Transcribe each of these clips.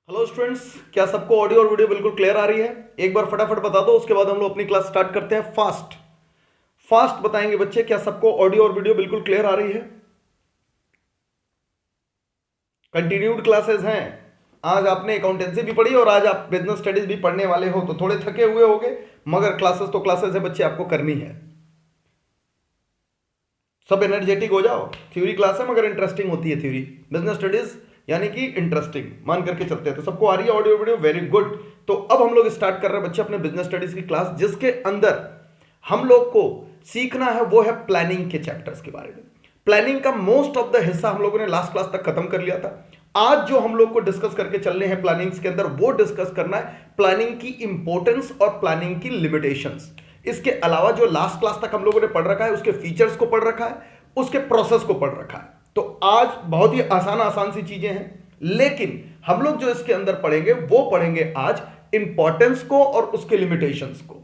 Hello students, क्या सबको audio और वीडियो बिल्कुल क्लियर आ रही है? एक बार फटाफट बता दो, उसके बाद हम लोग अपनी क्लास स्टार्ट करते हैं। फास्ट फास्ट बताएंगे बच्चे, क्या सबको ऑडियो और वीडियो बिल्कुल क्लियर आ रही है? कंटिन्यूड क्लासेस हैं। आज आपने अकाउंटेंसी भी पढ़ी और आज आप बिजनेस स्टडीज भी पढ़ने वाले हो, तो थोड़े थके हुए होगे, मगर क्लासेस तो क्लासेस है बच्चे, आपको करनी है। सब एनर्जेटिक हो जाओ। थ्योरी क्लास है मगर इंटरेस्टिंग होती है थ्योरी। बिजनेस स्टडीज यानी कि इंटरेस्टिंग मान करके चलते हैं। तो सबको आ रही है ऑडियो वीडियो? Very good. तो अब हम लोग स्टार्ट कर रहे हैं बच्चे अपने बिजनेस स्टडीज की क्लास, जिसके अंदर हम लोग को सीखना है वो है प्लानिंग के चैप्टर्स के बारे में। प्लानिंग का मोस्ट ऑफ द हिस्सा हम लोगों ने लास्ट क्लास तक खत्म कर लिया था। आज जो हम लोग को डिस्कस करके चलने हैं प्लानिंग्स के अंदर, वो डिस्कस करना है प्लानिंग की इंपॉर्टेंस और प्लानिंग की लिमिटेशंस। इसके अलावा जो लास्ट क्लास तक हम लोगों ने पढ़ रखा है, उसके फीचर्स को पढ़ रखा है, उसके प्रोसेस को पढ़ रखा है। तो आज बहुत ही आसान आसान सी चीजें हैं, लेकिन हम लोग जो इसके अंदर पढ़ेंगे वो पढ़ेंगे आज इंपॉर्टेंस को और उसके लिमिटेशंस को।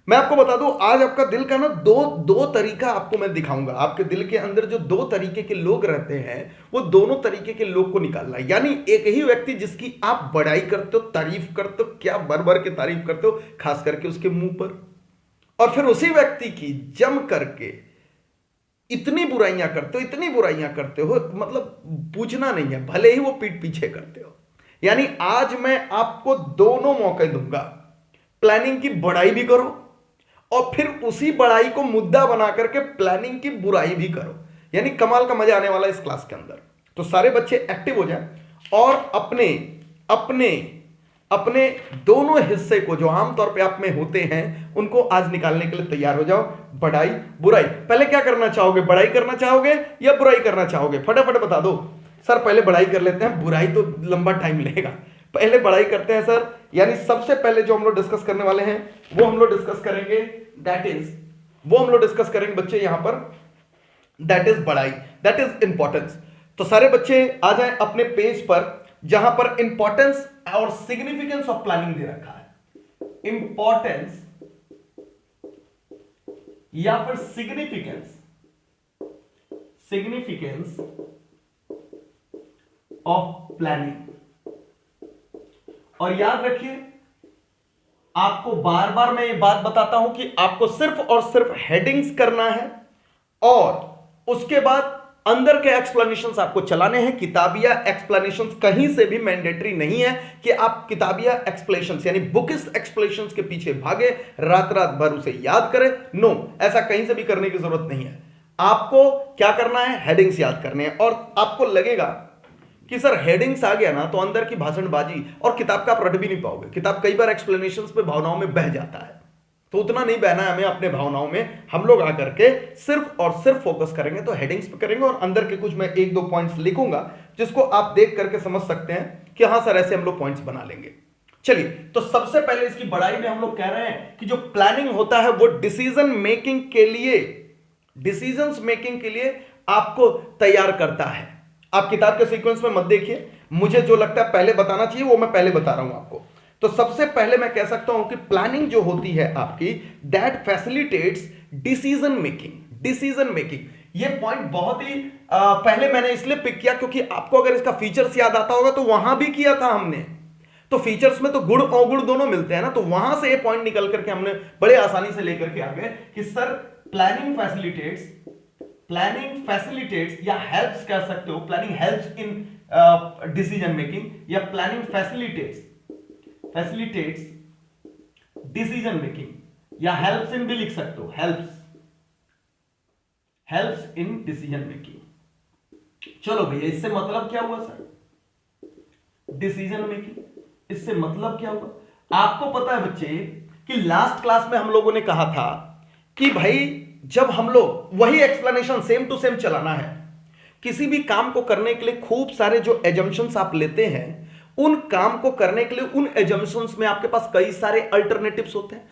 मैं आपको बता दूं, आज आपका दिल का ना दो दो तरीका आपको मैं दिखाऊंगा। आपके दिल के अंदर जो दो तरीके के लोग रहते हैं, वो दोनों तरीके के लोग को निकालना है। यानी एक ही व्यक्ति जिसकी आप बड़ाई करते हो, तारीफ करते हो, क्या भर भर के तारीफ करते हो, खास करके उसके मुंह पर, और फिर उसी व्यक्ति की जम करके इतनी बुराइयां करते हो, इतनी बुराइयां करते हो, मतलब पूछना नहीं है, भले ही वो पीठ पीछे करते हो। यानी आज मैं आपको दोनों मौके दूंगा। प्लानिंग की बड़ाई भी करो और फिर उसी बड़ाई को मुद्दा बना करके प्लानिंग की बुराई भी करो। यानी कमाल का मजा आने वाला है इस क्लास के अंदर। तो सारे बच्चे एक्टिव हो जाएं और अपने अपने अपने दोनों हिस्से को जो आमतौर पे आप में होते हैं उनको आज निकालने के लिए तैयार हो जाओ। बड़ाई बुराई, पहले क्या करना चाहोगे? बड़ाई करना चाहोगे या बुराई करना चाहोगे? फटाफट बता दो। सर पहले बड़ाई कर लेते हैं, बुराई तो लंबा टाइम लेगा। पहले बड़ाई करते हैं सर। यानी सबसे पहले जो हम लोग डिस्कस करने वाले हैं वो हम लोग डिस्कस करेंगे, वो हम लोग डिस्कस करेंगे बच्चे यहां पर, दैट इज बड़ाई, दैट इज इंपॉर्टेंस। तो सारे बच्चे आ जाएं अपने पेज पर जहां पर इंपॉर्टेंस और सिग्निफिकेंस ऑफ प्लानिंग दे रखा है। इंपॉर्टेंस या फिर सिग्निफिकेंस ऑफ प्लानिंग। और याद रखिए, आपको बार बार मैं ये बात बताता हूं कि आपको सिर्फ और सिर्फ हेडिंग्स करना है और उसके बाद अंदर के एक्सप्लेनेशंस आपको चलाने हैं। किताबिया एक्सप्लेनेशंस कहीं से भी मैंडेटरी नहीं है कि आप किताबिया एक्सप्लेनेशंस यानी बुकिश एक्सप्लेनेशंस के पीछे भागे, रात रात भर उसे याद करें। नो, ऐसा कहीं से भी करने की जरूरत नहीं है। आपको क्या करना है? हेडिंग्स याद करने हैं। और आपको लगेगा कि सर हेडिंग्स आ गया ना तो अंदर की भाषणबाजी और किताब का आप रट भी नहीं पाओगे। किताब कई बार एक्सप्लेनेशंस पे भावनाओं में बह जाता है, तो उतना नहीं बहना है हमें अपने भावनाओं में। हम लोग आकर के सिर्फ और सिर्फ फोकस करेंगे तो हेडिंग्स पे करेंगे और अंदर के कुछ मैं एक दो पॉइंट्स लिखूंगा जिसको आप देख करके समझ सकते हैं कि हाँ सर ऐसे हम लोग पॉइंट्स बना लेंगे। चलिए, तो सबसे पहले इसकी बड़ाई में हम लोग कह रहे हैं कि जो प्लानिंग होता है वो डिसीजन मेकिंग के लिए आपको तैयार करता है। आप किताब के सीक्वेंस में मत देखिए, मुझे जो लगता है पहले बताना चाहिए वो मैं पहले बता रहा हूं आपको। तो सबसे पहले मैं कह सकता हूं कि प्लानिंग जो होती है आपकी, दैट फैसिलिटेट्स डिसीजन मेकिंग। ये पॉइंट बहुत ही पहले मैंने इसलिए पिक किया क्योंकि आपको अगर इसका फीचर्स याद आता होगा तो वहां भी किया था हमने। तो फीचर्स में तो गुण अवगुण दोनों मिलते हैं ना, तो वहां से ये पॉइंट निकल करके हमने बड़े आसानी से लेकर के आ गए कि सर प्लानिंग फैसिलिटेट्स या हेल्प्स कह सकते हो, planning helps in decision making या प्लानिंग फैसिलिटेट्स डिसीजन मेकिंग या हेल्प्स इन भी लिख सकते हो, हेल्प्स इन डिसीजन मेकिंग। चलो भैया, इससे मतलब क्या हुआ सर? डिसीजन मेकिंग, इससे मतलब क्या हुआ? आपको पता है बच्चे कि लास्ट क्लास में हम लोगों ने कहा था कि भाई जब हम लोग वही एक्सप्लेनेशन सेम टू सेम चलाना है, किसी भी काम को करने के लिए खूब सारे जो एजम्पशंस आप लेते हैं, उन काम को करने के लिए उन एजम्पशंस में आपके पास कई सारे अल्टरनेटिव्स होते हैं,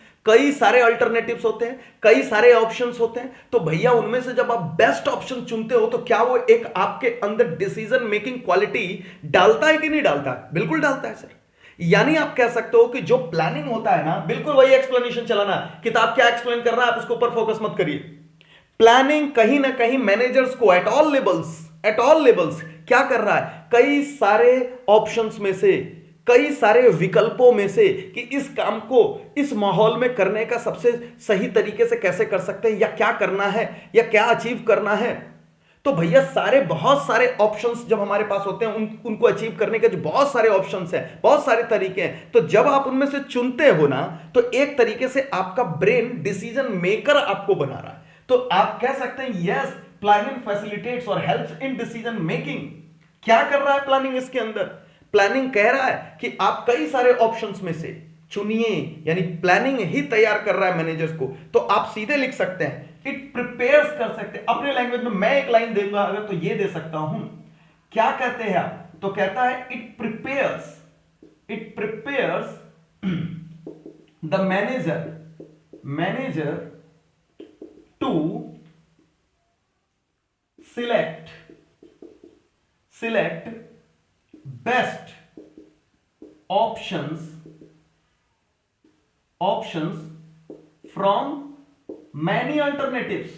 कई सारे ऑप्शंस होते हैं। तो भैया उनमें से जब आप बेस्ट ऑप्शन चुनते हो तो क्या वो एक आपके अंदर डिसीजन मेकिंग क्वालिटी डालता है कि नहीं डालता? बिल्कुल डालता है सर। यानी आप कह सकते हो कि जो प्लानिंग होता है ना, बिल्कुल वही एक्सप्लेनेशन चलाना। किताब क्या एक्सप्लेन कर रहा है आप उसके ऊपर फोकस मत करिए। प्लानिंग कहीं ना कहीं मैनेजर्स को एट ऑल लेवल्स क्या कर रहा है? कई सारे ऑप्शंस में से कई सारे विकल्पों में से कि इस काम को इस माहौल में करने का सबसे सही तरीके से कैसे कर सकते हैं, या क्या करना है, या क्या अचीव करना है। तो भैया बहुत सारे ऑप्शंस जब हमारे पास होते हैं, उनको अचीव करने के जो बहुत सारे ऑप्शंस हैं, बहुत सारे तरीके हैं, तो जब आप उनमें से चुनते हो ना, तो एक तरीके से आपका ब्रेन डिसीजन मेकर आपको बना रहा है। तो आप कह सकते हैं यस, प्लानिंग फैसिलिटेट्स और हेल्प्स इन डिसीजन मेकिंग। क्या कर रहा है प्लानिंग इसके अंदर? प्लानिंग कह रहा है कि आप कई सारे ऑप्शंस में से चुनिए, यानी प्लानिंग ही तैयार कर रहा है मैनेजर्स को। तो आप सीधे लिख सकते हैं, इट प्रिपेयर्स कर सकते हैं अपने लैंग्वेज में। मैं एक लाइन दूंगा अगर, तो ये दे सकता हूं, क्या कहते हैं आप? तो कहता है it prepares the manager to select best options from many alternatives.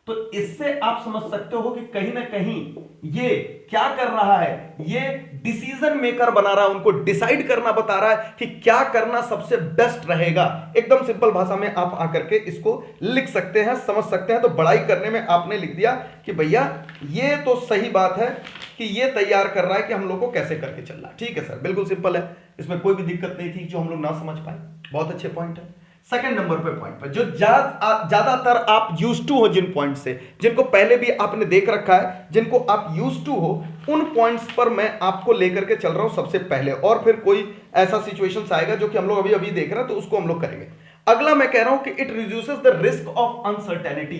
तो इससे आप समझ सकते हो कि कहीं ना कहीं ये क्या कर रहा है, ये डिसीजन मेकर बना रहा है, उनको डिसाइड करना बता रहा है कि क्या करना सबसे बेस्ट रहेगा। एकदम सिंपल भाषा में आप आकर के इसको लिख सकते हैं, समझ सकते हैं। तो बड़ाई करने में आपने लिख दिया कि भैया ये तो सही बात है कि ये तैयार कर रहा है कि हम लोग को कैसे करके चलना। ठीक है सर, बिल्कुल सिंपल है, इसमें कोई भी दिक्कत नहीं थी जो हम लोग ना समझ पाए। बहुत अच्छे पॉइंट है। सेकंड नंबर पे पॉइंट पर जो ज्यादातर आप यूज्ड टू हो, जिन पॉइंट से, जिनको पहले भी आपने देख रखा है, जिनको आप यूज्ड टू हो, उन पॉइंट्स पर मैं आपको लेकर के चल रहा हूं सबसे पहले, और फिर कोई ऐसा सिचुएशंस आएगा जो कि हम लोग अभी देख रहे हैं, तो उसको हम लोग करेंगे। अगला मैं कह रहा हूं कि it reduces the risk of uncertainty.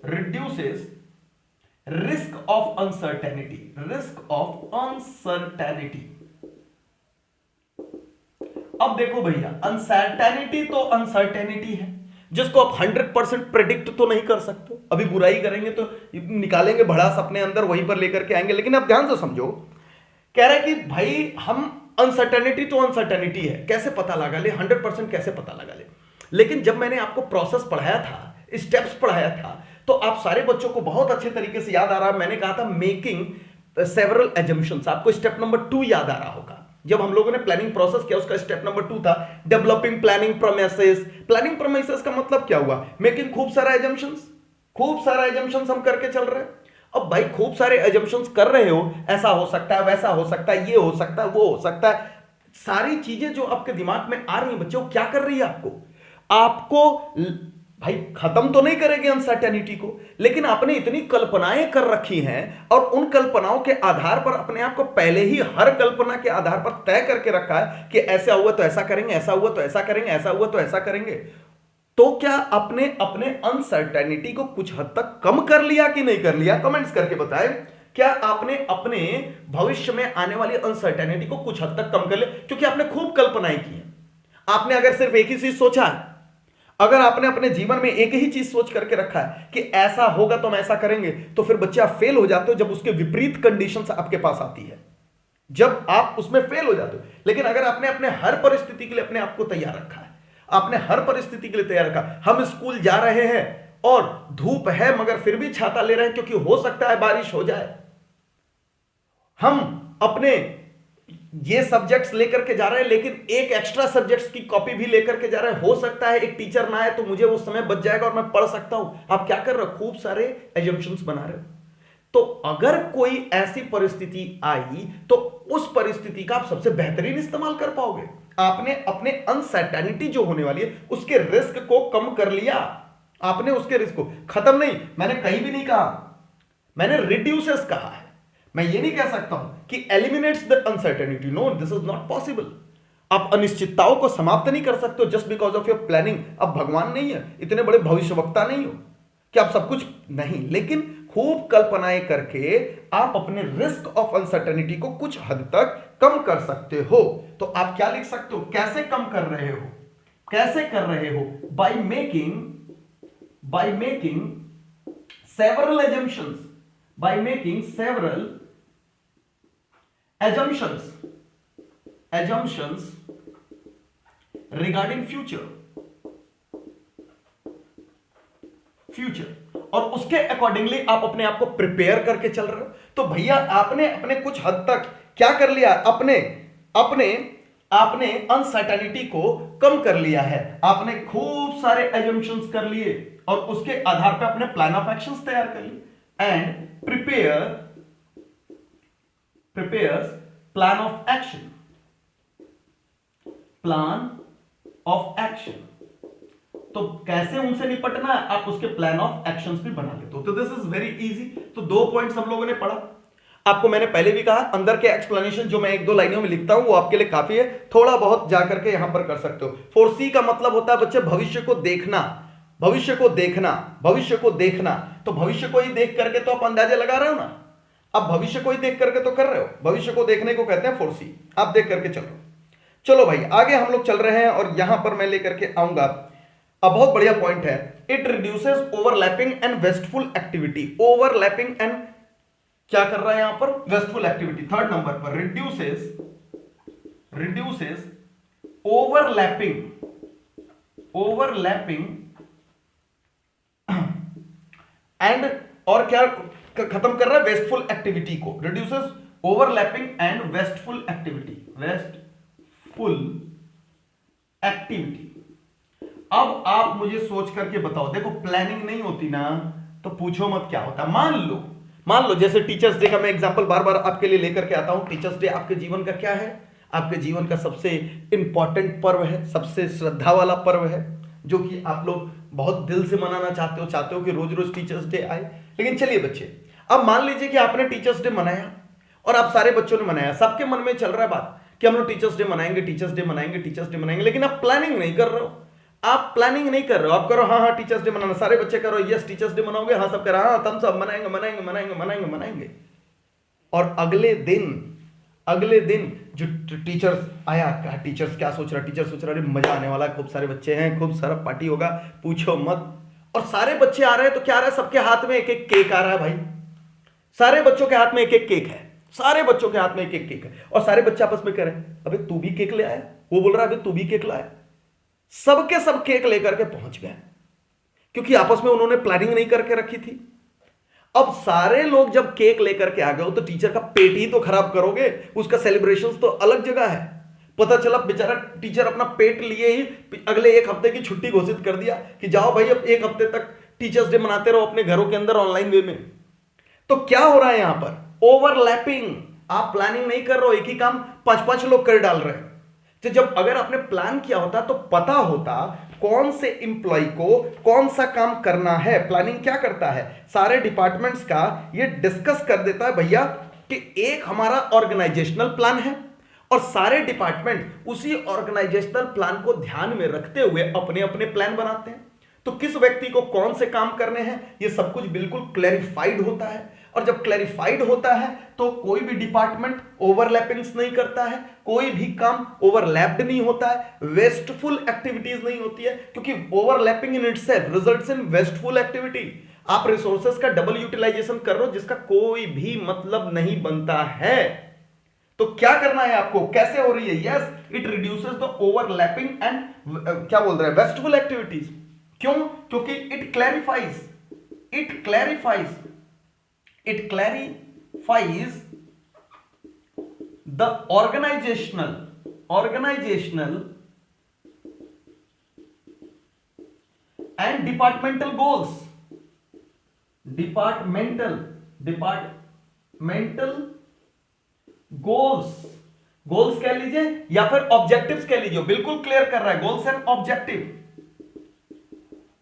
Reduces risk of uncertainty. अब देखो भैया, अनसर्टेनिटी तो अनसर्टेनिटी है जिसको आप 100% प्रेडिक्ट तो नहीं कर सकते। अभी बुराई करेंगे तो निकालेंगे भड़ास अपने अंदर, वहीं पर लेकर के आएंगे। लेकिन आप ध्यान से समझो, कह रहा है कि भाई हम अनसर्टेनिटी तो अनसर्टेनिटी है, कैसे पता लगा ले, 100% कैसे पता लगा ले। लेकिन जब मैंने आपको प्रोसेस पढ़ाया था, स्टेप्स पढ़ाया था, तो आप सारे बच्चों को बहुत अच्छे तरीके से याद आ रहा है। मैंने कहा था मेकिंग सेवरल एजम्पशंस। आपको स्टेप नंबर 2 याद आ रहा होगा। जब हम लोगों ने प्लानिंग प्रोसेस किया, उसका स्टेप नंबर 2 था developing planning promises. Planning promises का मतलब क्या हुआ? मेकिंग खूब सारा एजम्पशंस हम करके चल रहे हैं। अब भाई खूब सारे एजम्पशंस कर रहे हो, ऐसा हो सकता है, वैसा हो सकता है, ये हो सकता है, वो हो सकता है, सारी चीजें जो आपके दिमाग में आ रही है बच्चों, क्या कर रही है आपको भाई खत्म तो नहीं करेगी अनसर्टेनिटी को, लेकिन आपने इतनी कल्पनाएं कर रखी हैं और उन कल्पनाओं के आधार पर अपने आप को पहले ही हर कल्पना के आधार पर तय करके रखा है कि ऐसा हुआ तो ऐसा करेंगे, ऐसा हुआ तो ऐसा करेंगे, ऐसा हुआ तो ऐसा करेंगे। तो क्या आपने अपने अनसर्टेनिटी को कुछ हद तक कम कर लिया कि नहीं कर लिया? कमेंट्स करके बताएं। क्या आपने अपने भविष्य में आने वाली अनसर्टेनिटी को कुछ हद तक कम कर लिया? क्योंकि आपने खूब कल्पनाएं की हैं। आपने अगर सिर्फ एक ही चीज सोचा है, अगर आपने अपने जीवन में एक ही चीज सोच करके रखा है कि ऐसा होगा तो हम ऐसा करेंगे, तो फिर बच्चे आप फेल हो जाते हो जब उसके विपरीत कंडीशंस आपके पास आती है, जब आप उसमें फेल हो जाते हो। लेकिन अगर आपने अपने हर परिस्थिति के लिए अपने आप को तैयार रखा है, आपने हर परिस्थिति के लिए तैयार रखा, हम स्कूल जा रहे हैं और धूप है मगर फिर भी छाता ले रहे हैं क्योंकि हो सकता है बारिश हो जाए, हम अपने ये सब्जेक्ट्स लेकर के जा रहे हैं लेकिन एक एक्स्ट्रा सब्जेक्ट्स की कॉपी भी लेकर के जा रहे हैं, हो सकता है एक टीचर ना आए तो मुझे उस समय बच जाएगा और मैं पढ़ सकता हूं। आप क्या कर रहे हो? खूब सारे एजम्पशंस बना रहे हो। तो अगर कोई ऐसी परिस्थिति आई तो उस परिस्थिति का आप सबसे बेहतरीन इस्तेमाल कर पाओगे। आपने अपने अनसर्टेनिटी जो होने वाली है उसके रिस्क को कम कर लिया, आपने उसके रिस्क को खत्म नहीं, मैंने कहीं भी नहीं कहा, मैंने रिड्यूसेस कहा है। मैं ये नहीं कह सकता हूं कि eliminates the uncertainty, no, this is not possible. आप अनिश्चितताओं को समाप्त नहीं कर सकते हो just because of your planning. अब भगवान नहीं है, इतने बड़े भविष्यवक्ता नहीं हो कि आप सब कुछ नहीं, लेकिन खूब कल्पनाएं करके आप अपने रिस्क ऑफ अनसर्टेनिटी को कुछ हद तक कम कर सकते हो। तो आप क्या लिख सकते हो? कैसे कम कर रहे हो? कैसे कर रहे हो? By making several assumptions, by making several assumptions regarding future, future, और उसके अकॉर्डिंगली आप अपने आप को प्रिपेयर करके चल रहे हो। तो भैया आपने अपने कुछ हद तक क्या कर लिया, अपने अपने आपने अनसर्टेनिटी को कम कर लिया है, आपने खूब सारे एजम्पशंस कर लिए और उसके आधार पर अपने प्लान ऑफ एक्शंस तैयार कर लिए and prepares plan of action, plan of action. तो कैसे उनसे निपटना है, आप उसके प्लान ऑफ एक्शंस भी बना लेते हो। तो दिस इज वेरी इजी। तो 2 पॉइंट्स हम लोगों ने पढ़ा। आपको मैंने पहले भी कहा अंदर के एक्सप्लेनेशन जो मैं 1-2 लाइनों में लिखता हूं वो आपके लिए काफी है, थोड़ा बहुत जाकर के यहां पर कर सकते हो। फोरसी का मतलब होता है बच्चे भविष्य को देखना, भविष्य को देखना, भविष्य को देखना। तो भविष्य को ही देख करके तो आप अंदाजे लगा रहे हो ना, आप भविष्य को ही देख करके तो कर रहे हो। भविष्य को देखने को कहते हैं फोरसी, आप देख करके चलो। चलो भाई आगे हम लोग चल रहे हैं और यहां पर मैं लेकर के आऊंगा, अब बहुत बढ़िया पॉइंट है, it reduces overlapping and wasteful activity. Overlapping and क्या कर रहा है यहां पर, वेस्टफुल एक्टिविटी। 3rd नंबर पर रिड्यूसेस ओवरलैपिंग एंड, और क्या खत्म कर रहा है, वेस्टफुल एक्टिविटी को। Reduces overlapping and wasteful activity, wasteful activity. अब आप मुझे सोच करके बताओ, देखो प्लानिंग नहीं होती ना तो पूछो मत क्या होता। मान लो जैसे टीचर्स डे का मैं एग्जांपल बार बार आपके लिए लेकर के आता हूं। टीचर्स डे आपके जीवन का क्या है, आपके जीवन का सबसे इंपॉर्टेंट पर्व है, सबसे श्रद्धा वाला पर्व है, जो कि आप लोग बहुत दिल से मनाना चाहते हो कि रोज रोज टीचर्स डे आए। लेकिन चलिए बच्चे, अब मान लीजिए कि आपने टीचर्स डे मनाया और आप सारे बच्चों ने मनाया, सबके मन में चल रहा है बात कि हम लोग टीचर्स डे मनाएंगे, टीचर्स डे मनाएंगे, टीचर्स डे मनाएंगे, लेकिन आप प्लानिंग नहीं कर रहे हो। आप प्लानिंग नहीं कर रहे हो, आप करो हाँ टीचर्स डे मनाना, सारे बच्चे करो यस टीचर्स डे मनाओगे, हाँ सब कह रहा हाँ तुम सब मनाएंगे मनाएंगे मनाएंगे मनाएंगे मनाएंगे। और अगले दिन जो टीचर्स आया, टीचर्स क्या सोच रहा, टीचर सोच रहा अरे मजा आने वाला, खूब सारे बच्चे हैं, खूब सारा पार्टी होगा, पूछो मत। और सारे बच्चे आ रहे हैं तो क्या आ रहा है, सबके हाथ में एक एक केक आ रहा है भाई, सारे बच्चों के हाथ में एक एक केक है, सारे बच्चों के हाथ में एक एक केक है। और सारे बच्चे आपस में कह रहे हैं अबे तू भी केक ले आया, वो बोल रहा है अबे तू भी केक लाया। सबके सब केक लेकर के पहुंच गए क्योंकि आपस में उन्होंने प्लानिंग नहीं करके रखी थी। अब सारे लोग जब केक लेकर के आ गए तो टीचर का पेट ही तो खराब करोगे, उसका सेलिब्रेशन तो अलग जगह है। पता चला बेचारा टीचर अपना पेट लिए ही अगले 1 हफ्ते की छुट्टी घोषित कर दिया कि जाओ भाई अब 1 हफ्ते तक टीचर्स डे मनाते रहो अपने घरों के अंदर ऑनलाइन वे में। तो क्या हो रहा है यहां पर, ओवरलैपिंग। आप प्लानिंग नहीं कर रहे हो, एक ही काम 5-5 लोग कर डाल रहे हैं। तो जब अगर आपने प्लान किया होता तो पता होता कौन से इंप्लॉय को कौन सा काम करना है। प्लानिंग क्या करता है, सारे डिपार्टमेंट्स का ये डिस्कस कर देता है भैया कि एक हमारा ऑर्गेनाइजेशनल प्लान है और सारे डिपार्टमेंट उसी ऑर्गेनाइजेशनल प्लान को ध्यान में रखते हुए अपने अपने प्लान बनाते हैं। तो किस व्यक्ति को कौन से काम करने हैं ये सब कुछ बिल्कुल क्लैरिफाइड होता है। और जब क्लैरिफाइड होता है तो कोई भी डिपार्टमेंट ओवरलैपिंग्स नहीं करता है, कोई भी काम ओवरलैप्ड नहीं होता है, वेस्टफुल एक्टिविटीज नहीं होती है, क्योंकि overlapping in itself results in wasteful activity. आप रिसोर्सेज का डबल यूटिलाइजेशन कर रहे हो जिसका कोई भी मतलब नहीं बनता है। तो क्या करना है आपको, कैसे हो रही है, yes it reduces the overlapping and क्या बोल रहे हैं, वेस्टफुल एक्टिविटीज। क्यों, क्योंकि it clarifies the organizational and departmental goals, departmental goals कह लीजिए या फिर ऑब्जेक्टिव्स कह लीजिए, बिल्कुल क्लियर कर रहा है। गोल्स एंड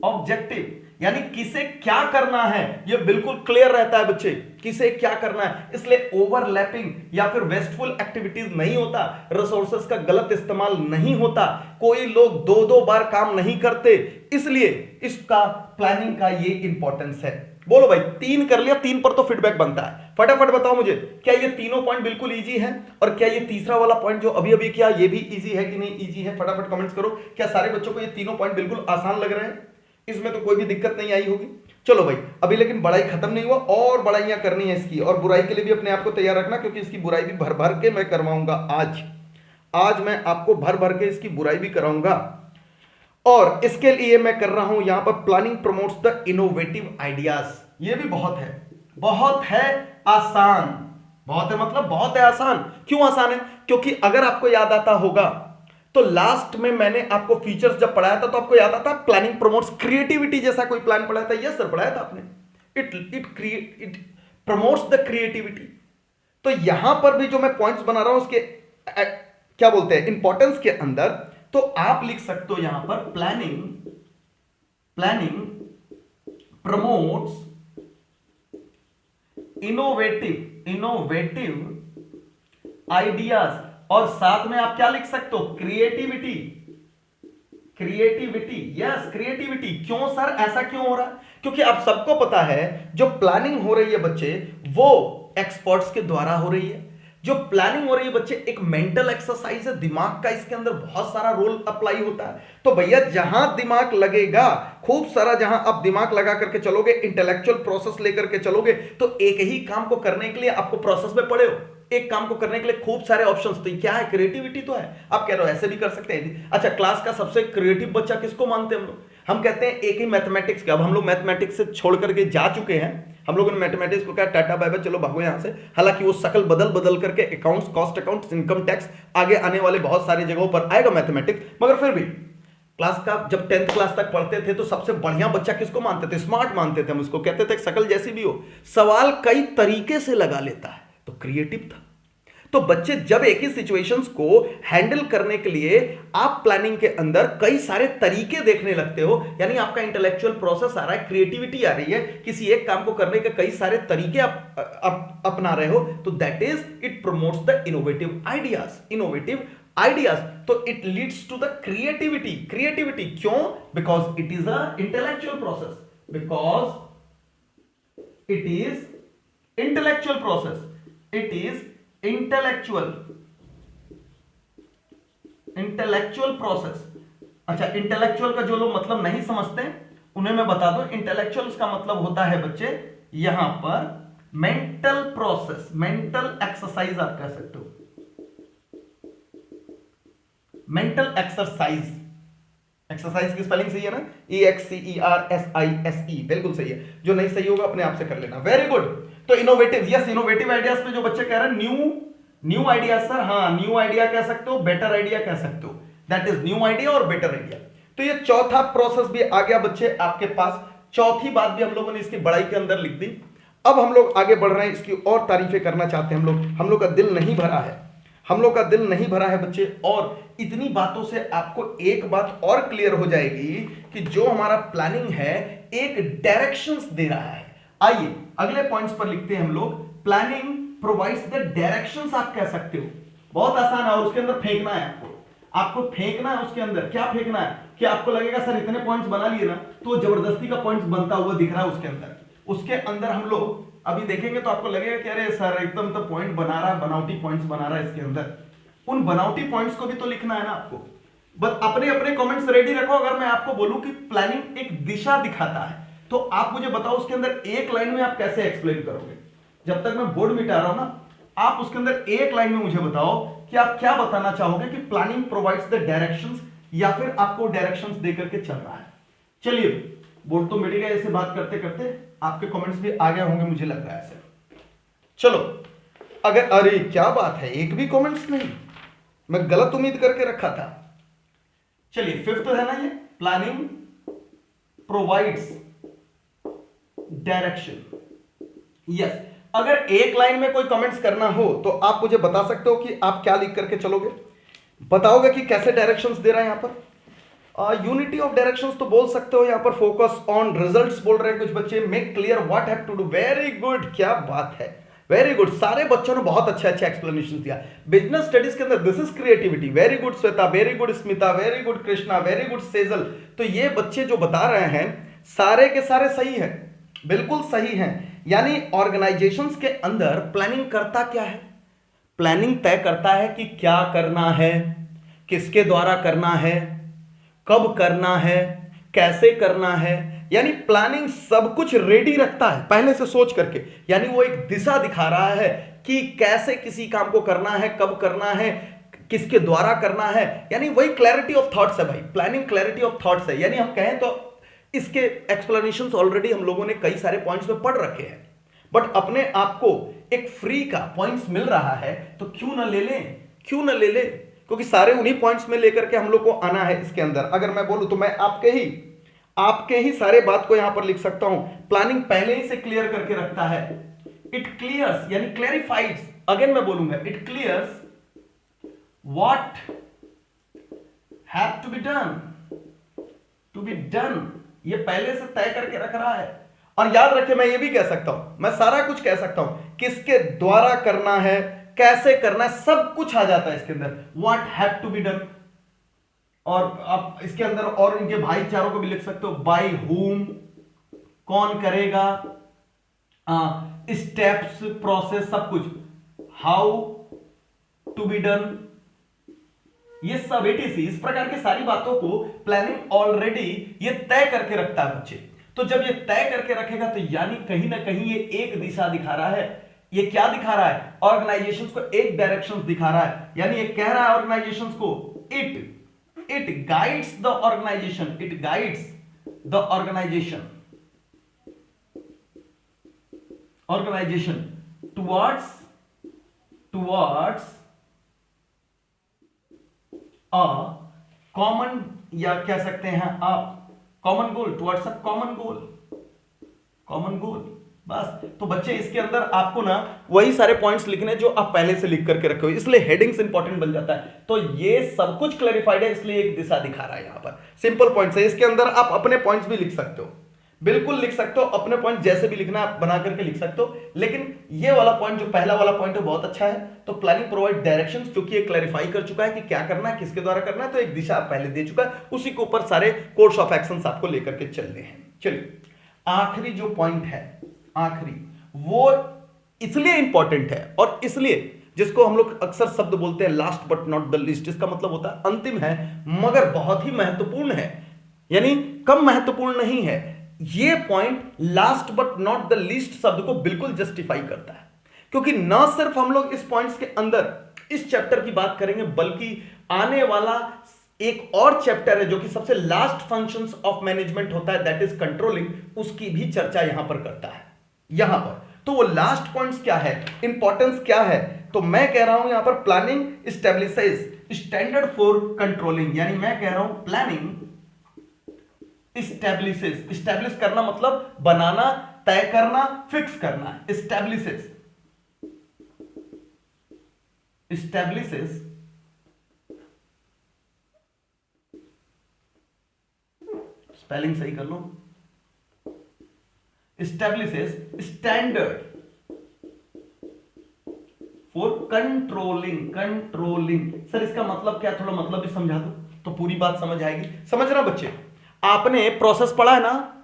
ऑब्जेक्टिव यानी किसे क्या करना है ये बिल्कुल क्लियर रहता है बच्चे, किसे क्या करना है। इसलिए ओवरलैपिंग या फिर वेस्टफुल एक्टिविटीज नहीं होता, रिसोर्सेज का गलत इस्तेमाल नहीं होता, कोई लोग 2-2 बार काम नहीं करते। इसलिए इसका प्लानिंग का ये इंपॉर्टेंस है। बोलो भाई 3 कर लिया, 3 पर तो फीडबैक बनता है। फटाफट बताओ मुझे, क्या ये तीनों पॉइंट बिल्कुल इजी है और क्या ये तीसरा वाला पॉइंट जो अभी अभी किया ये भी इजी है कि नहीं इजी है। फटाफट कमेंट्स करो, क्या सारे बच्चों को ये तीनों पॉइंट बिल्कुल आसान लग रहे हैं, इसमें तो कोई भी दिक्कत नहीं आई होगी। चलो भाई अभी लेकिन बड़ाई खत्म नहीं हुआ और बड़ाइयां करनी है इसकी, और बुराई के लिए भी अपने आप को तैयार रखना क्योंकि इसकी बुराई भी भर भर के मैं करवाऊंगा। आज मैं आपको भर भर के इसकी बुराई भी कराऊंगा। और इसके लिए मैं कर रहा हूं यहां पर planning promotes the innovative ideas. ये भी बहुत है आसान। बहुत है मतलब बहुत है आसान। क्यों आसान है? क्योंकि अगर आपको याद आता होगा तो लास्ट में मैंने आपको फीचर्स जब पढ़ाया था तो आपको याद आता प्लानिंग प्रमोट्स क्रिएटिविटी जैसा कोई प्लान पढ़ाया था। यस सर, पढ़ाया था आपने। It promotes the creativity. तो यहां पर भी जो मैं पॉइंट्स बना रहा हूं उसके क्या बोलते हैं इंपॉर्टेंस के अंदर, तो आप लिख सकते हो यहां पर प्लानिंग प्रमोट्स इनोवेटिव आइडियाज, और साथ में आप क्या लिख सकते हो? क्रिएटिविटी। Yes, creativity. क्यों सर, ऐसा क्यों हो रहा है? क्योंकि आप सबको पता है जो प्लानिंग हो रही है बच्चे, वो एक्सपर्ट्स के द्वारा हो रही है। जो प्लानिंग हो रही है बच्चे एक मेंटल एक्सरसाइज है, दिमाग का इसके अंदर बहुत सारा रोल अप्लाई होता है। तो भैया जहां दिमाग लगेगा, खूब सारा जहां आप दिमाग लगा करके चलोगे, इंटेलेक्चुअल प्रोसेस लेकर के चलोगे, तो एक ही काम को करने के लिए आपको प्रोसेस में पड़े हो, एक काम को करने के लिए खूब सारे ऑप्शंस। तो क्या है? क्रिएटिविटी तो है। आप कह रहे हो ऐसे भी कर सकते हैं। अच्छा, क्लास का सबसे क्रिएटिव बच्चा किसको मानते हैं हम लोग? हम कहते हैं एक ही मैथमेटिक्स का। अब हम लोग मैथमेटिक्स से छोड़ करके जा चुके हैं, हम लोगों ने मैथमेटिक्स को कहा टाटा बाय बाय, चलो भागो यहां से। हालांकि वो शकल बदल करके accounts, cost accounts, income tax, आगे आने वाले बहुत सारी जगहों पर आएगा मैथमेटिक्स, मगर फिर भी क्लास का जब 10th क्लास तक पढ़ते थे तो सबसे बढ़िया बच्चा किसको मानते थे? स्मार्ट मानते थे हम उसको। कहते थे शकल जैसी भी हो, सवाल कई तरीके से लगा लेता है, तो क्रिएटिव था। तो बच्चे जब एक ही सिचुएशंस को हैंडल करने के लिए आप प्लानिंग के अंदर कई सारे तरीके देखने लगते हो, यानी आपका इंटेलेक्चुअल प्रोसेस आ रहा है, क्रिएटिविटी आ रही है, किसी एक काम को करने के कई सारे तरीके आप अपना रहे हो, तो that is it promotes the innovative ideas. तो it leads to the creativity. क्यों? Because it is a intellectual process, it is intellectual process. अच्छा, इंटेलेक्चुअल का जो लोग मतलब नहीं समझते उन्हें मैं बता दूं, इंटेलेक्चुअल का मतलब होता है बच्चे यहां पर मेंटल प्रोसेस, मेंटल एक्सरसाइज आप कह सकते हो। मेंटल एक्सरसाइज की स्पेलिंग सही है ना? EXCERSISE, बिल्कुल सही है। जो नहीं सही होगा अपने आप से कर लेना। Very good. तो इनोवेटिव, यस, इनोवेटिव आइडियाज पे जो बच्चे कह रहे हैं न्यू आइडिया सर, हाँ, न्यू आइडिया कह सकते हो, बेटर आइडिया कह सकते हो। दैट इज न्यू आइडिया और बेटर आइडिया। तो ये चौथा प्रोसेस भी आ गया बच्चे आपके पास। चौथी बात भी हम लोगों ने इसकी बड़ाई के अंदर लिख दी। अब हम लोग आगे बढ़ रहे हैं, इसकी और तारीफें करना चाहते हैं हम लोग का दिल नहीं भरा है बच्चे। और इतनी बातों से आपको एक बात और क्लियर हो जाएगी कि जो हमारा प्लानिंग है एक डायरेक्शंस दे रहा है। आइए अगले पॉइंट्स पर लिखते हैं हम लोग। प्लानिंग प्रोवाइड्स द डायरेक्शंस आप कह सकते हो। बहुत आसान है, और उसके अंदर फेंकना है आपको फेंकना है उसके अंदर। क्या फेंकना है कि आपको लगेगा सर इतने पॉइंट्स बना लिए ना, तो जबरदस्ती का पॉइंट्स बनता हुआ दिख रहा है उसके अंदर हम लोग अभी देखेंगे तो आपको लगेगा कि अरे सर एकदम तो पॉइंट बना रहा है, बनावटी पॉइंट्स बना रहा है इसके अंदर। उन बनावटी पॉइंट्स को भी तो लिखना है ना आपको। बस अपने अपने कमेंट्स रेडी रखो। अगर मैं आपको बोलूं कि प्लानिंग एक दिशा दिखाता है, तो आप मुझे बताओ उसके अंदर एक लाइन में आप कैसे एक्सप्लेन करोगे। जब तक मैं बोर्ड मिटा रहा हूं ना, आप उसके अंदर एक लाइन में मुझे बताओ कि आप क्या बताना चाहोगे कि प्लानिंग प्रोवाइड्स द डायरेक्शंस, या फिर आपको डायरेक्शंस देकर के चल रहा है। चलिए, बोर्ड तो मिट गया। ऐसे बात करते करते आपके कमेंट्स भी आ गए होंगे, मुझे लग रहा है ऐसे। चलो, अगर अरे क्या बात है, एक भी कमेंट्स नहीं, मैं गलत उम्मीद करके रखा था। चलिए, फिफ्थ है ना ये, प्लानिंग प्रोवाइड्स डायरेक्शन। यस, अगर एक लाइन में कोई कमेंट्स करना हो तो आप मुझे बता सकते हो कि आप क्या लिख करके चलोगे। बताओगे कि कैसे डायरेक्शंस दे रहा है यहां पर। यूनिटी ऑफ डायरेक्शंस तो बोल सकते हो। यहां पर फोकस ऑन रिजल्ट्स बोल रहे हैं कुछ बच्चे। Make clear what have to do. Very good, क्या बात है, वेरी गुड। सारे बच्चों ने बहुत अच्छा एक्सप्लेनेशन दिया। बिजनेस स्टडीज के अंदर this is creativity. Very good Shweta, very good Smita, very good Krishna, very good Sejal. तो ये बच्चे जो बता रहे हैं सारे के सारे सही है, बिल्कुल सही है। यानी ऑर्गेनाइजेशंस के अंदर प्लानिंग करता क्या है? प्लानिंग तय करता है कि क्या करना है, किसके द्वारा करना है, कब करना है, कैसे करना है। यानी प्लानिंग सब कुछ रेडी रखता है पहले से सोच करके। यानी वो एक दिशा दिखा रहा है कि कैसे किसी काम को करना है, कब करना है, किसके द्वारा करना है, यानी वही क्लैरिटी ऑफ थॉट्स है भाई, प्लानिंग क्लैरिटी ऑफ थॉट्स है। यानी हम कहें तो इसके एक्सप्लेनेशंस ऑलरेडी हम लोगों ने कई सारे पॉइंट्स में पढ़ रखे हैं, बट अपने आप को एक फ्री का पॉइंट्स मिल रहा है तो क्यों ना ले लें, क्यों ना ले लें, क्योंकि सारे उन्हीं पॉइंट्स में लेकर के हम लोग को आना है इसके अंदर। अगर मैं बोलूं तो मैं आपके ही सारे बात को यहां पर लिख सकता हूं, प्लानिंग पहले ही से क्लियर करके रखता है। इट क्लियर्स यानी क्लैरिफाइड्स, अगेन मैं बोलूंगा, it clears what have to be done, ये पहले से तय करके रख रहा है। और याद रखे, मैं ये भी कह सकता हूं, मैं सारा कुछ कह सकता हूं, किसके द्वारा करना है, कैसे करना है, सब कुछ आ जाता है इसके अंदर, what have to be done. और आप इसके अंदर और इनके भाईचारों को भी लिख सकते हो, बाय हुम, कौन करेगा, स्टेप्स, प्रोसेस, सब कुछ, हाउ टू बी डन, ये सब एटीसी, इस प्रकार की सारी बातों को प्लानिंग ऑलरेडी ये तय करके रखता है बच्चे। तो जब ये तय करके रखेगा तो यानी कहीं ना कहीं ये एक दिशा दिखा रहा है। ये क्या दिखा रहा है, ऑर्गेनाइजेशंस को एक डायरेक्शन दिखा रहा है, यानी ये कह रहा है ऑर्गेनाइजेशंस को, it guides the organisation, it guides the organisation towards a common, या कह सकते हैं आप common goal, towards a common goal. बस। तो बच्चे इसके अंदर आपको ना वही सारे पॉइंट्स लिखने जो आप पहले से लिख करके रखे हो, इसलिए हेडिंग्स इंपॉर्टेंट बन जाता है। तो ये सब कुछ क्लैरिफाइड है, इसलिए एक दिशा दिखा रहा है यहां पर, सिंपल पॉइंट्स है। इसके अंदर आप अपने पॉइंट्स भी लिख सकते हो, बिल्कुल लिख सकते हो, अपने पॉइंट जैसे भी लिखना आप बना करके लिख सकते हो। लेकिन ये वाला पॉइंट, जो पहला वाला पॉइंट है, बहुत अच्छा है। तो प्लानिंग प्रोवाइड डायरेक्शंस, क्योंकि ये क्लैरिफाई कर चुका है कि क्या करना है, किसके द्वारा करना है, तो एक दिशा आप पहले दे चुका है, उसी के ऊपर सारे कोर्स ऑफ एक्शंस आपको लेकर के चलने हैं। चलिए, आखिरी जो पॉइंट है, आखिरी, वो इसलिए इंपॉर्टेंट है और इसलिए जिसको हम लोग अक्सर शब्द बोलते हैं last but not the least, इसका मतलब होता है अंतिम है मगर बहुत ही महत्वपूर्ण है, यानी कम महत्वपूर्ण नहीं है। ये point last but not the least शब्द को बिल्कुल जस्टिफाई करता है, क्योंकि ना सिर्फ हम लोग इस पॉइंट्स के अंदर इस चैप्टर की बात करेंगे, बल्कि आने वाला एक और चैप्टर है जो कि सबसे लास्ट फंक्शंस ऑफ मैनेजमेंट होता है, दैट इज कंट्रोलिंग, उसकी भी चर्चा यहां पर करता है। यहां पर तो वो लास्ट पॉइंट्स क्या है, इंपॉर्टेंस क्या है, तो मैं कह रहा हूं यहां पर planning establishes standard for controlling, यानी मैं कह रहा हूं प्लानिंग एस्टैब्लिशेस, एस्टैब्लिश करना मतलब बनाना, तय करना, फिक्स करना, एस्टैब्लिशेस स्पेलिंग सही कर लो, establishes standard for controlling. Sir इसका मतलब क्या, थोड़ा मतलब भी समझा दो तो पूरी बात समझ आएगी। समझना बच्चे, आपने प्रोसेस पढ़ा है ना,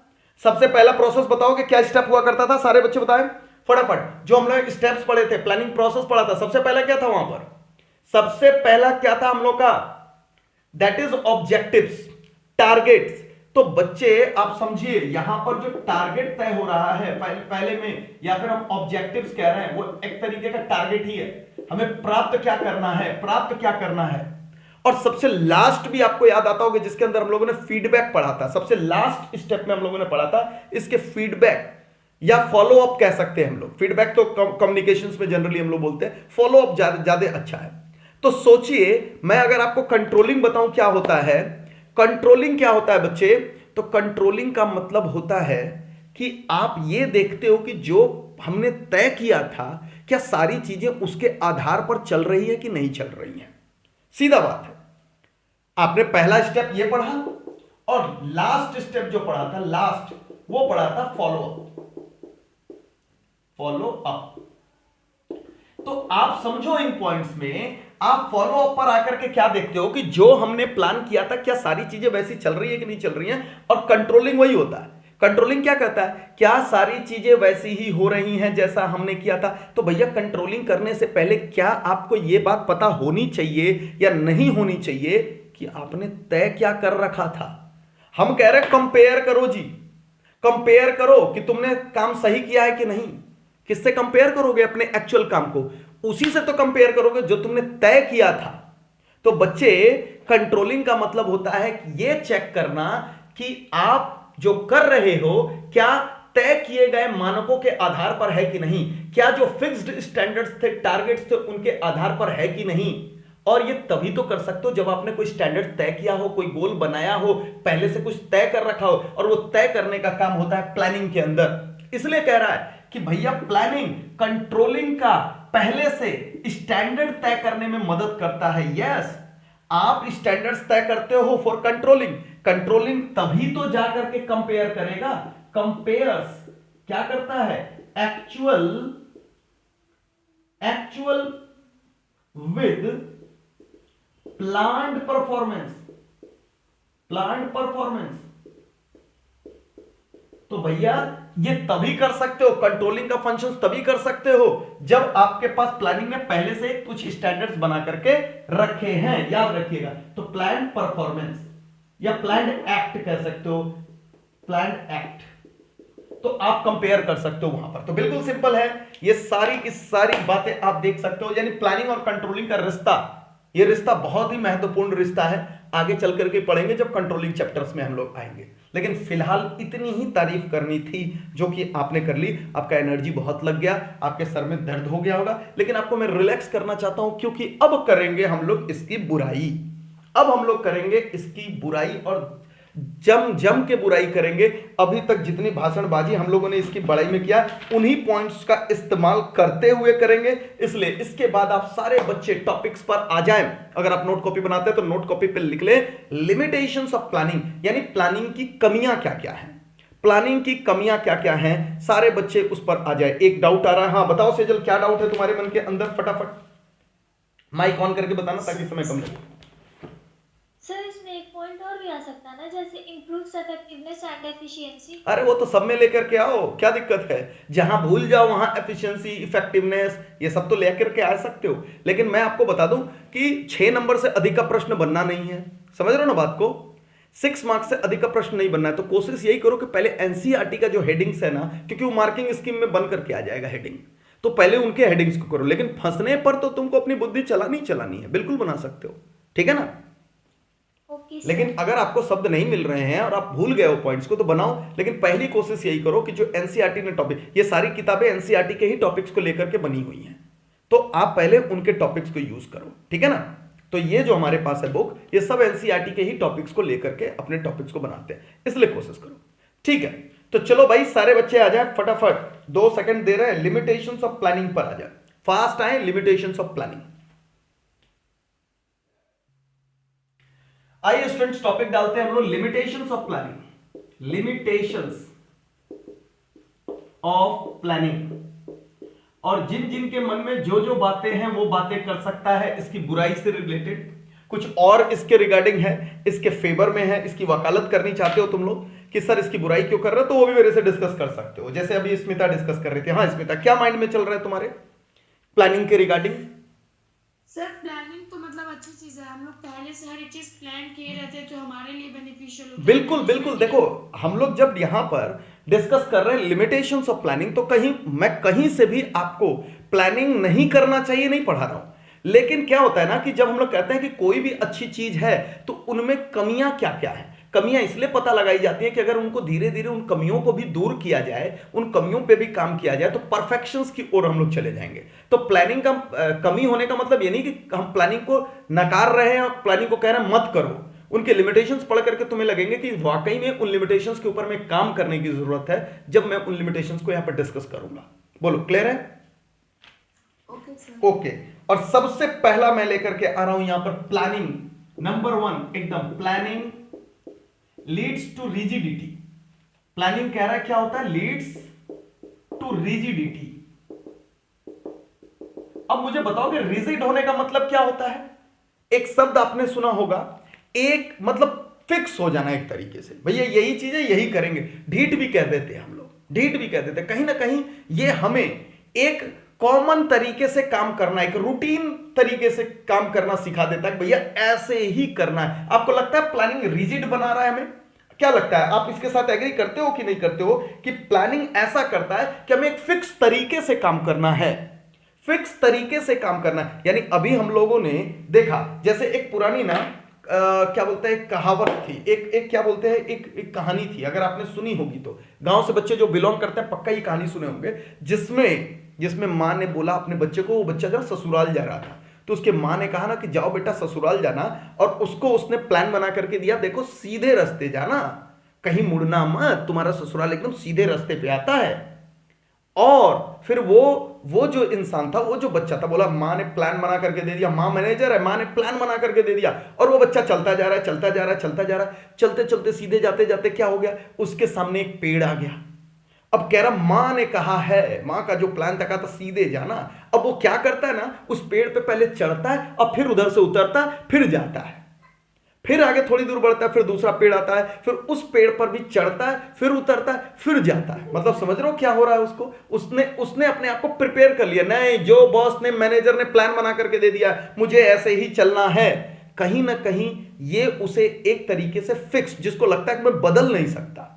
सबसे पहला प्रोसेस बताओ कि क्या स्टेप हुआ करता था, सारे बच्चे बताएं फटाफट। जो हम लोग स्टेप्स पढ़े थे, प्लानिंग प्रोसेस पढ़ा था, सबसे पहला क्या था वहां पर, सबसे पहला क्या था हम लोग का, दैट इज ऑब्जेक्टिव्स, टारगेट्स। तो बच्चे आप समझिए, यहां पर जो टारगेट तय हो रहा है पहले में, या फिर हम ऑब्जेक्टिव्स कह रहे हैं, वो एक तरीके का टारगेट ही है, हमें प्राप्त क्या करना है। और सबसे लास्ट भी आपको याद आता होगा, जिसके अंदर हम लोगों ने फीडबैक पढ़ा था, सबसे लास्ट स्टेप में हम लोगों ने पढ़ा था इसके फीडबैक या फॉलो अप कह सकते हैं हम लोग। फीडबैक तो कम्युनिकेशंस में जनरली हम लोग बोलते हैं, फॉलो अप ज्यादा अच्छा है। तो सोचिए, मैं अगर आपको कंट्रोलिंग बताऊं क्या होता है, कंट्रोलिंग क्या होता है बच्चे, तो कंट्रोलिंग का मतलब होता है कि आप ये देखते हो कि जो हमने तय किया था, क्या सारी चीजें उसके आधार पर चल रही है कि नहीं चल रही है। सीधा बात है, आपने पहला स्टेप ये पढ़ा और लास्ट स्टेप जो पढ़ा था, लास्ट वो पढ़ा था फॉलो अप। तो आप समझो, इन पॉइंट्स में आप फॉलो अप पर आकर के क्या देखते हो कि जो हमने प्लान किया था, क्या सारी चीजें वैसी चल रही है कि नहीं चल रही हैं। और कंट्रोलिंग वही होता है, कंट्रोलिंग क्या करता है, क्या सारी चीजें वैसी ही हो रही हैं जैसा हमने किया था। तो भैया कंट्रोलिंग करने से पहले क्या आपको यह बात पता होनी चाहिए या नहीं होनी चाहिए कि आपने तय क्या कर रखा था। हम कह रहे हैं कंपेयर करो जी, कंपेयर करो कि तुमने काम सही किया है कि नहीं। किससे कंपेयर करोगे, अपने एक्चुअल काम को, उसी से तो कंपेयर करोगे जो तुमने तय किया था। तो बच्चे, कंट्रोलिंग का मतलब होता है कि ये चेक करना कि आप जो कर रहे हो क्या तय किए गए मानकों के आधार पर है कि नहीं, क्या जो फिक्स्ड स्टैंडर्ड्स थे, टारगेट्स थे, उनके आधार पर है कि नहीं। और ये तभी तो कर सकते हो जब आपने कोई स्टैंडर्ड तय किया हो, कोई गोल बनाया हो, पहले से कुछ तय कर रखा हो, और वो तय करने का काम होता है प्लानिंग के अंदर। इसलिए कह रहा है कि भैया प्लानिंग कंट्रोलिंग का पहले से स्टैंडर्ड तय करने में मदद करता है। यस, आप स्टैंडर्ड्स तय करते हो फॉर कंट्रोलिंग। कंट्रोलिंग तभी तो जाकर के कंपेयर करेगा। कंपेयर्स क्या करता है, एक्चुअल विद प्लान्ड परफॉर्मेंस। तो भैया ये तभी कर सकते हो, कंट्रोलिंग का फंक्शन तभी कर सकते हो जब आपके पास प्लानिंग में पहले से कुछ स्टैंडर्ड्स बना करके रखे हैं। याद रखिएगा, तो प्लान्ड परफॉर्मेंस या प्लान्ड एक्ट कह सकते हो, प्लान्ड एक्ट, तो आप कंपेयर कर सकते हो वहां पर। तो बिल्कुल सिंपल है, ये सारी की सारी बातें आप देख सकते हो। यानी प्लानिंग और कंट्रोलिंग का रिश्ता, ये रिश्ता बहुत ही महत्वपूर्ण रिश्ता है। आगे चल करके पढ़ेंगे जब कंट्रोलिंग चैप्टर्स में हम लोग आएंगे। लेकिन फिलहाल इतनी ही तारीफ करनी थी जो कि आपने कर ली। आपका एनर्जी बहुत लग गया, आपके सर में दर्द हो गया होगा, लेकिन आपको मैं रिलैक्स करना चाहता हूं, क्योंकि अब करेंगे हम लोग इसकी बुराई। अब हम लोग करेंगे इसकी बुराई और जम के बुराई करेंगे। अभी तक जितनी भाषणबाजी हम लोगों ने इसकी बड़ाई में किया, उन्हीं पॉइंट्स का इस्तेमाल करते हुए करेंगे। इसलिए इसके बाद आप सारे बच्चे टॉपिक्स पर आ जाएं। अगर आप नोट कॉपी बनाते हैं तो नोट कॉपी पे लिख ले लिमिटेशंस ऑफ प्लानिंग, यानी प्लानिंग की कमियां क्या क्या हैं। प्लानिंग की कमियां क्या क्या हैं, सारे बच्चे उस पर आ जाए। एक डाउट आ रहा है, हाँ बताओ सेजल, क्या डाउट है तुम्हारे मन के अंदर? फटाफट माइक ऑन करके बताना ताकि समय कम लगे। सर इसमें एक पॉइंट और भी आ सकता है ना, जैसे इम्प्रूव्स इफेक्टिवनेस एंड एफिशिएंसी। अरे वो तो सब में लेकर के आओ, क्या दिक्कत है? जहां भूल जाओ वहां एफिशिएंसी, इफेक्टिवनेस, ये सब तो लेकर के आ सकते हो। लेकिन मैं आपको बता दूं कि 6 नंबर से अधिक का प्रश्न बनना नहीं है। समझ रहे हो ना बात को? 6 मार्क्स से अधिक का प्रश्न नहीं बनना है। तो कोशिश यही करो कि पहले एनसीईआरटी का जो हेडिंग्स है ना, क्योंकि वो मार्किंग स्कीम में बन करके आ जाएगा हेडिंग, तो पहले उनके हेडिंग्स को करो। लेकिन फंसने पर तो तुमको अपनी बुद्धि चलानी है, बिल्कुल बना सकते हो, ठीक है ना? लेकिन अगर आपको शब्द नहीं मिल रहे हैं और आप भूल गए हो पॉइंट्स को, तो बनाओ। लेकिन पहली कोशिश यही करो कि जो एनसीईआरटी ने टॉपिक, ये सारी किताबें एनसीईआरटी के ही टॉपिक्स को लेकर के बनी हुई हैं, तो आप पहले उनके टॉपिक्स को यूज करो, ठीक है ना? तो ये जो हमारे पास है बुक, ये सब एनसीईआरटी के ही टॉपिक्स को लेकर के अपने टॉपिक्स को बनाते हैं, इसलिए कोशिश करो, ठीक है? तो चलो भाई सारे बच्चे आ जाए फटाफट, 2 सेकंड दे रहे हैं। लिमिटेशंस ऑफ प्लानिंग पर आ जाए, फास्ट आए। लिमिटेशंस ऑफ प्लानिंग, आइए स्टूडेंट्स टॉपिक डालते हैं हम लोग limitations of planning. Limitations of planning, और जिन जिन के मन में जो जो बातें हैं वो बातें कर सकता है इसकी बुराई से रिलेटेड। कुछ और इसके रिगार्डिंग है, इसके फेवर में है, इसकी वकालत करनी चाहते हो तुम लोग कि सर इसकी बुराई क्यों कर रहे हो, तो वो भी मेरे से डिस्कस कर सकते हो। जैसे अभी स्मिता डिस्कस कर रही थी। हाँ स्मिता, क्या माइंड में चल रहा है तुम्हारे प्लानिंग के रिगार्डिंग? सर प्लानिंग तो मतलब अच्छी चीज है, हम लोग पहले से हर एक चीज प्लान किए रहते हैं तो हमारे लिए बेनिफिशियल होता है। बिल्कुल बिल्कुल, देखो हम लोग जब यहां पर डिस्कस कर रहे हैं लिमिटेशंस ऑफ प्लानिंग, तो मैं कहीं से भी आपको प्लानिंग नहीं करना चाहिए नहीं पढ़ा रहा हूं। लेकिन क्या होता है ना कि जब हम लोग कहते हैं कि कोई भी अच्छी चीज है तो उनमें कमियां क्या क्या है। कमियां इसलिए पता लगाई जाती है कि अगर उनको धीरे धीरे उन कमियों को भी दूर किया जाए, उन कमियों पे भी काम किया जाए, तो परफेक्शंस की ओर हम लोग चले जाएंगे। तो प्लानिंग का कमी होने का मतलब ये नहीं कि हम प्लानिंग को नकार रहे हैं और प्लानिंग को कह रहे हैं मत करो। उनके लिमिटेशंस पढ़ करके तुम्हें लगेंगे कि वाकई में उन लिमिटेशंस के ऊपर में काम करने की जरूरत है, जब मैं उन लिमिटेशंस को यहां पर डिस्कस करूंगा। बोलो क्लियर है? ओके। और सबसे पहला मैं लेकर के आ रहा हूं यहां पर प्लानिंग नंबर 1, एकदम planning leads to rigidity. Planning कह रहा है क्या होता है? Leads to rigidity. अब मुझे बताओ कि रिजिड होने का मतलब क्या होता है? एक शब्द आपने सुना होगा, एक मतलब फिक्स हो जाना एक तरीके से, भैया यही चीज है यही करेंगे। ढीठ भी कह देते हैं हम लोग, ढीठ भी कह देते हैं। कहीं ना कहीं ये हमें एक कॉमन तरीके से काम करना, एक रूटीन तरीके से काम करना सिखा देता है, भैया ऐसे ही करना है। आपको लगता है प्लानिंग रिजिड बना रहा है हमें? क्या लगता है, आप इसके साथ एग्री करते हो कि नहीं करते हो कि प्लानिंग ऐसा करता है कि हमें एक फिक्स तरीके से काम करना है, फिक्स तरीके से काम करना है। यानी अभी हम लोगों ने देखा, जैसे एक पुरानी ना क्या बोलते हैं, कहावत थी, एक क्या बोलते हैं, एक कहानी थी, अगर आपने सुनी होगी तो। गांव से बच्चे जो बिलोंग करते हैं पक्का ये कहानी सुने होंगे, जिसमें माँ ने बोला अपने बच्चे को, वो बच्चा जब ससुराल जा रहा था तो उसके माँ ने कहा ना कि जाओ बेटा ससुराल जाना, और उसने प्लान बना करके दिया, देखो सीधे रास्ते जाना, कहीं मुड़ना मत, तुम्हारा ससुराल एकदम सीधे रास्ते पे आता है। और फिर वो जो इंसान था, वो जो बच्चा था, बोला माँ ने प्लान बना करके दे दिया, माँ मैनेजर है, माँ ने प्लान बना करके दे दिया, और वो बच्चा चलता जा रहा है, चलता जा रहा है, चलता जा रहा है, चलते चलते सीधे जाते जाते क्या हो गया, उसके सामने एक पेड़ आ गया। अब कह रहा माँ ने कहा है, माँ का जो प्लान था, कहा था सीधे जाना। अब वो क्या करता है ना, उस पेड़ पे पहले चढ़ता है और फिर उधर से उतरता है, फिर जाता है, फिर आगे थोड़ी दूर बढ़ता है, फिर दूसरा पेड़ आता है, फिर उस पेड़ पर भी चढ़ता है, फिर उतरता है, फिर जाता है। मतलब समझ रहे हो क्या हो रहा है उसको, उसने अपने आप को प्रिपेयर कर लिया, नहीं जो बॉस ने, मैनेजर ने प्लान बना करके दे दिया, मुझे ऐसे ही चलना है। कहीं ना कहीं ये उसे एक तरीके से फिक्स, जिसको लगता है कि मैं बदल नहीं सकता।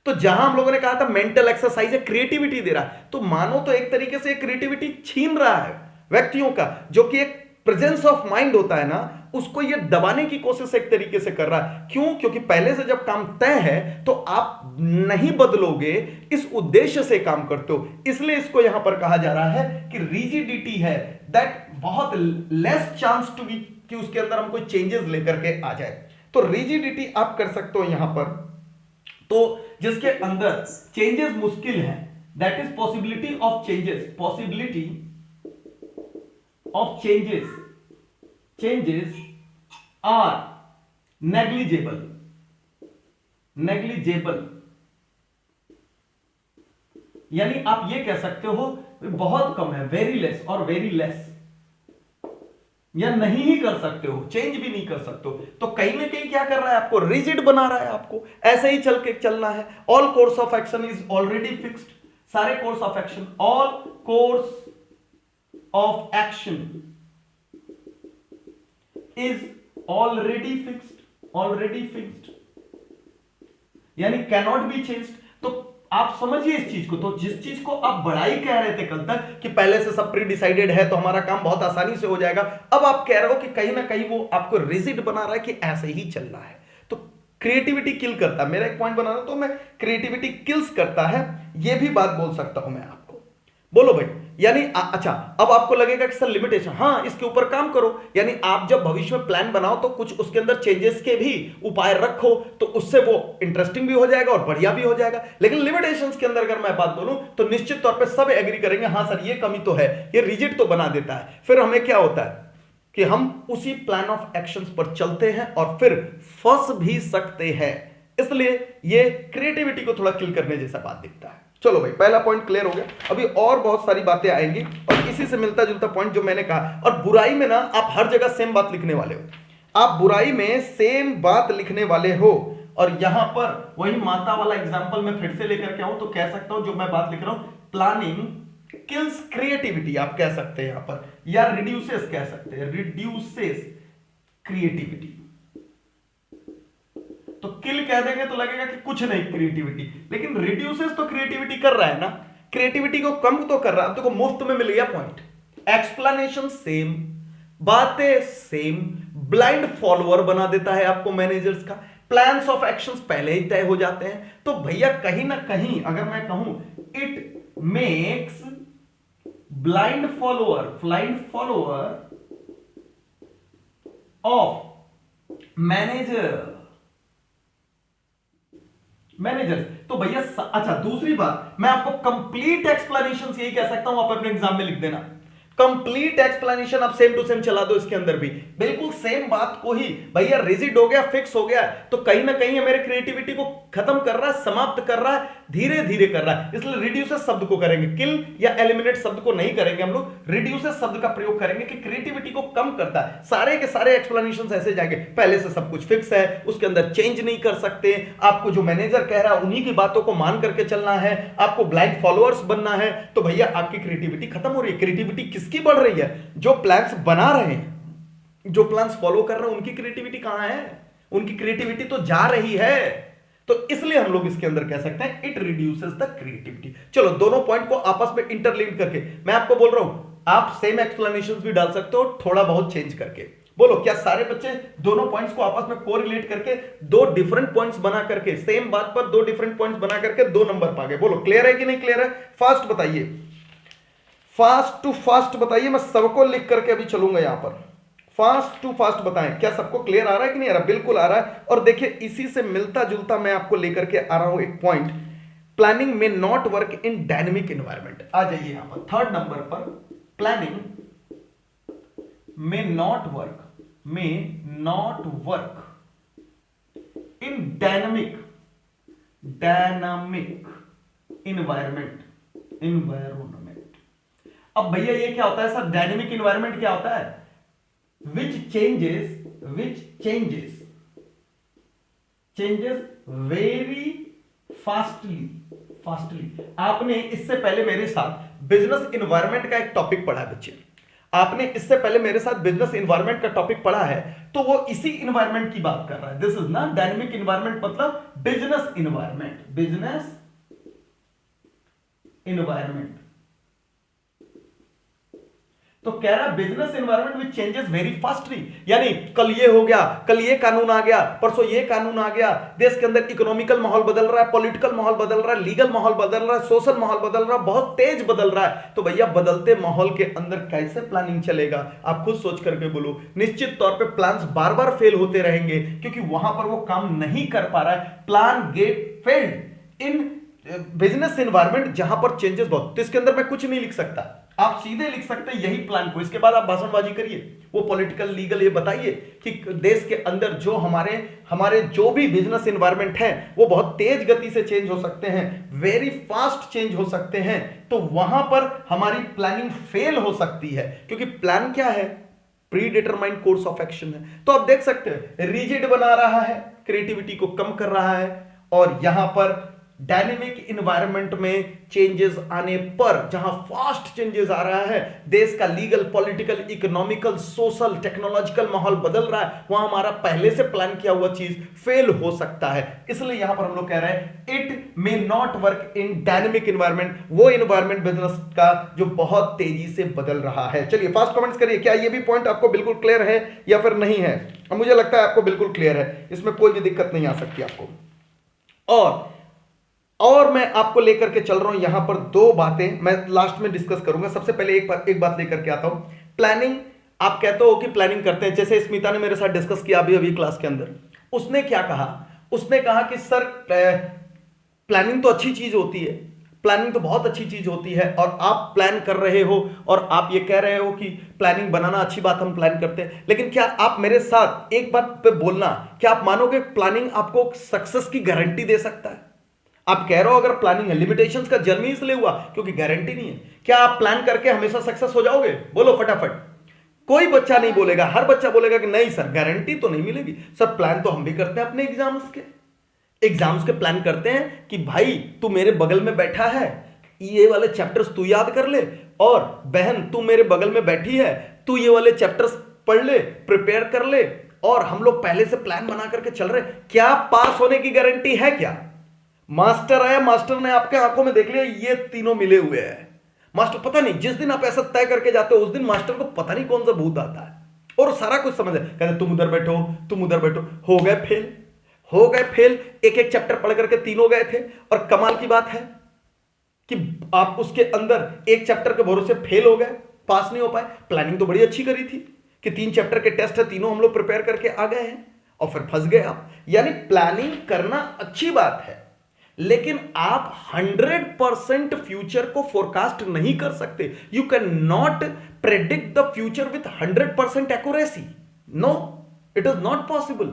तो जहां हम लोगों ने कहा था मेंटल एक्सरसाइज है, क्रिएटिविटी दे रहा है, तो मानो तो एक तरीके से क्रिएटिविटी छीन रहा है व्यक्तियों का, जो कि एक प्रेजेंस ऑफ माइंड होता है ना, उसको ये दबाने की कोशिश एक तरीके से कर रहा है। क्यों? क्योंकि पहले से जब काम तय है तो आप नहीं बदलोगे, इस उद्देश्य से काम करते हो। इसलिए इसको यहां पर कहा जा रहा है कि रिजिडिटी है दैट बहुत लेस चांस टू बी, कि उसके अंदर हम कोई चेंजेस लेकर के आ जाए। तो रिजिडिटी आप कर सकते हो यहां पर, तो जिसके अंदर चेंजेस मुश्किल है, that is possibility of changes, possibility of changes are negligible, यानी आप ये कह सकते हो बहुत कम है, वेरी लेस और वेरी लेस, या नहीं ही कर सकते हो, चेंज भी नहीं कर सकते हो। तो कहीं ना कहीं क्या कर रहा है, आपको रिजिड बना रहा है, आपको ऐसे ही चलना है। All course of action is already fixed, सारे course of action, all course of action is already fixed, यानी कैनॉट बी चेंज्ड। तो आप समझिए इस चीज को, तो जिस चीज को आप बड़ाई कह रहे थे कल तक कि पहले से सब प्री डिसाइडेड है तो हमारा काम बहुत आसानी से हो जाएगा, अब आप कह रहे हो कि कहीं ना कहीं वो आपको रिजिड बना रहा है कि ऐसे ही चलना है। तो क्रिएटिविटी किल करता है, मेरा एक पॉइंट बना रहा हूं तो मैं क्रिएटिविटी किल्स करता है, ये भी बात बोल सकता हूं मैं आपको। बोलो भाई, यानी अच्छा अब आपको लगेगा कि सर लिमिटेशन, हाँ इसके ऊपर काम करो। यानी आप जब भविष्य में प्लान बनाओ तो कुछ उसके अंदर चेंजेस के भी उपाय रखो, तो उससे वो इंटरेस्टिंग भी हो जाएगा और बढ़िया भी हो जाएगा। लेकिन लिमिटेशंस के अंदर अगर मैं बात बोलूं तो निश्चित तौर पे सब एग्री करेंगे, हाँ सर ये कमी तो है, ये रिजिड तो बना देता है। फिर हमें क्या होता है कि हम उसी प्लान ऑफ एक्शंस पर चलते हैं और फिर फंस भी सकते हैं। इसलिए ये क्रिएटिविटी को थोड़ा किल करने जैसा बात दिखता है। चलो भाई, पहला पॉइंट क्लियर हो गया। अभी और बहुत सारी बातें आएंगी और इसी से मिलता जुलता पॉइंट जो मैंने कहा, और बुराई में ना आप हर जगह सेम बात लिखने वाले हो, आप बुराई में सेम बात लिखने वाले हो। और यहां पर वही माता वाला एग्जांपल मैं फिर से लेकर के आऊं तो कह सकता हूं जो मैं बात लिख रहा हूं, प्लानिंग किल्स क्रिएटिविटी आप कह सकते हैं यहां पर, या रिड्यूसेस कह सकते हैं, रिड्यूसेस क्रिएटिविटी। तो किल कह देंगे तो लगेगा कि कुछ नहीं क्रिएटिविटी, लेकिन रिड्यूसेस तो क्रिएटिविटी कर रहा है ना, क्रिएटिविटी को कम तो कर रहा है। अब देखो मुफ्त में मिल गया पॉइंट, एक्सप्लेनेशन सेम, बातें सेम, ब्लाइंड फॉलोअर बना देता है आपको मैनेजर्स का, प्लान्स ऑफ एक्शंस पहले ही तय हो जाते हैं। तो भैया कहीं ना कहीं अगर मैं कहूं it makes blind follower of managers. तो भैया अच्छा दूसरी बात, मैं आपको कंप्लीट एक्सप्लेनेशन यही कह सकता हूं, आप अपने एग्जाम में लिख देना कंप्लीट एक्सप्लेनेशन, आप सेम टू सेम चला दो इसके अंदर भी, बिल्कुल सेम बात को ही। भैया रिजिड हो गया, फिक्स हो गया, तो कहीं ना कहीं मेरे क्रिएटिविटी को खत्म कर रहा है, समाप्त कर रहा है, धीरे धीरे कर रहा है। इसलिए रिड्यूसेस शब्द को करेंगे, किल या एलिमिनेट शब्द को नहीं करेंगे हम लोग, रिड्यूसेस शब्द का प्रयोग करेंगे कि क्रिएटिविटी को कम करता है। सारे के सारे एक्सप्लेनेशन ऐसे जाएंगे, पहले से सब कुछ फिक्स है, उसके अंदर चेंज नहीं कर सकते, आपको जो मैनेजर कह रहा है उन्हीं की बातों को मान करके चलना है, आपको ब्लाइंड फॉलोअर्स बनना है। तो भैया आपकी क्रिएटिविटी खत्म हो रही है। क्रिएटिविटी किसकी बढ़ रही है? जो प्लान्स बना रहे हैं, जो प्लान्स फॉलो कर रहे हैं, उनकी क्रिएटिविटी कहां है? उनकी क्रिएटिविटी तो जा रही है। तो इसलिए हम लोग इसके अंदर कह सकते हैं इट रिड्यूसेस द क्रिएटिविटी। चलो दोनों पॉइंट को आपस में इंटरलिंक करके मैं आपको बोल रहा हूं, आप सेम एक्सप्लेनेशन भी डाल सकते हो थोड़ा बहुत चेंज करके। बोलो क्या सारे बच्चे दोनों पॉइंट्स को आपस में कोरिलेट करके दो डिफरेंट पॉइंट्स बना करके सेम बात पर दो डिफरेंट पॉइंट्स बना करके 2 नंबर पा गए? बोलो क्लियर है कि नहीं क्लियर है? फास्ट बताइए, फास्ट टू फास्ट बताइए, मैं सबको लिख करके अभी चलूंगा यहां पर। फास्ट टू फास्ट बताएं, क्या सबको क्लियर आ रहा है कि नहीं आ रहा? बिल्कुल आ रहा है। और देखिए इसी से मिलता जुलता मैं आपको लेकर के आ रहा हूं एक पॉइंट, प्लानिंग में not work in dynamic environment. आ जाइए यहां पर 3rd नंबर पर, प्लानिंग में not work in dynamic environment. अब भैया ये क्या होता है सर? डायनेमिक इन्वायरमेंट क्या होता है? which changes very fastly। आपने इससे पहले मेरे साथ बिजनेस इन्वायरमेंट का एक टॉपिक पढ़ा है बच्चे, आपने इससे पहले मेरे साथ बिजनेस इन्वायरमेंट का टॉपिक पढ़ा है, तो वो इसी इन्वायरमेंट की बात कर रहा है। दिस इज ना डायनेमिक इन्वायरमेंट, मतलब बिजनेस इन्वायरमेंट। तो कह रहा है बिजनेस इन्वायरमेंट विच चेंजेस वेरी फास्टली, यानी कल ये हो गया, कल ये कानून आ गया, परसों ये कानून आ गया, देश के अंदर इकोनॉमिकल माहौल बदल रहा है, पॉलिटिकल माहौल बदल रहा है, लीगल माहौल बदल रहा है, सोशल माहौल बदल रहा है, बहुत तेज बदल रहा है। तो भैया बदलते माहौल के अंदर कैसे प्लानिंग चलेगा? आप खुद सोच करके बोलो। निश्चित तौर पे प्लान्स बार बार फेल होते रहेंगे क्योंकि वहां पर वो काम नहीं कर पा रहा है। Plan get failed in business environment जहां पर चेंजेस बहुत। तो इसके अंदर मैं कुछ नहीं लिख सकता, आप सीधे लिख सकते हैं यही प्लान को। इसके बाद आप भाषणबाजी करिए, वो पॉलिटिकल लीगल ये बताइए कि देश के अंदर जो हमारे जो भी बिजनेस इन्वायरमेंट है वो बहुत तेज गति से चेंज हो सकते हैं, वेरी फास्ट चेंज हो सकते हैं। तो वहां पर हमारी प्लानिंग फेल हो सकती है क्योंकि प्लान क्या है? Pre determined course of action है। तो आप देख सकते हैं रिजिड बना रहा है, क्रिएटिविटी को कम कर रहा है, और यहां पर डायनेमिक इन्वायरमेंट में चेंजेस आने पर, जहां फास्ट चेंजेस आ रहा है, देश का legal, political, economical, social, technological माहौल बदल रहा है, वहां हमारा पहले से प्लान किया हुआ चीज फेल हो सकता है। इसलिए यहां पर हम लोग कह रहे हैं it may not work in dynamic environment, वो इन्वायरमेंट बिजनेस का जो बहुत तेजी से बदल रहा है। चलिए फास्ट कमेंट्स करिए, क्या ये भी पॉइंट आपको बिल्कुल क्लियर है या फिर नहीं है? अब मुझे लगता है आपको बिल्कुल क्लियर है, इसमें कोई भी दिक्कत नहीं आ सकती आपको। और मैं आपको लेकर के चल रहा हूं यहां पर 2 बातें मैं लास्ट में डिस्कस करूंगा। सबसे पहले एक बात लेकर के आता हूं। प्लानिंग, आप कहते हो कि प्लानिंग करते हैं, जैसे स्मिता ने मेरे साथ डिस्कस किया अभी क्लास के अंदर। उसने क्या कहा? उसने कहा कि सर प्लानिंग तो अच्छी चीज होती है, प्लानिंग तो बहुत अच्छी चीज होती है, और आप प्लान कर रहे हो और आप ये कह रहे हो कि प्लानिंग बनाना अच्छी बात, हम प्लान करते हैं, लेकिन क्या आप मेरे साथ एक बात पे बोलना, क्या आप मानोगे प्लानिंग आपको सक्सेस की गारंटी दे सकता है? आप कह रहे हो अगर प्लानिंग है, लिमिटेशंस का जन्म ही इसलिए हुआ क्योंकि गारंटी नहीं है। क्या आप प्लान करके हमेशा सक्सेस हो जाओगे? बोलो फटाफट। कोई बच्चा नहीं बोलेगा, हर बच्चा बोलेगा कि नहीं सर गारंटी तो नहीं मिलेगी। सर प्लान तो हम भी करते हैं अपने एग्जाम्स के प्लान करते हैं कि भाई तू मेरे बगल में बैठा है, ये वाले चैप्टर्स तू याद कर ले, और बहन तू मेरे बगल में बैठी है, तू ये वाले चैप्टर्स पढ़ ले, प्रिपेयर कर ले, और हम लोग पहले से प्लान बना करके चल रहे। क्या पास होने की गारंटी है? क्या मास्टर आया, मास्टर ने आपके आंखों में देख लिया ये तीनों मिले हुए हैं, मास्टर पता नहीं जिस दिन आप ऐसा तय करके जाते हो उस दिन मास्टर को पता नहीं कौन सा भूत आता है और सारा कुछ समझ है, कहते तुम उधर बैठो, तुम उधर बैठो, हो गए फेल। एक चैप्टर पढ़ करके तीनों गए थे, और कमाल की बात है कि आप उसके अंदर एक चैप्टर के भरोसे फेल हो गए, पास नहीं हो पाए। प्लानिंग तो बड़ी अच्छी करी थी कि 3 चैप्टर के टेस्ट है, तीनों हम लोग प्रिपेयर करके आ गए हैं, और फिर फंस गए आप। यानी प्लानिंग करना अच्छी बात है, लेकिन आप 100% फ्यूचर को फोरकास्ट नहीं कर सकते। You can not predict the future with 100% accuracy. No, it is not possible.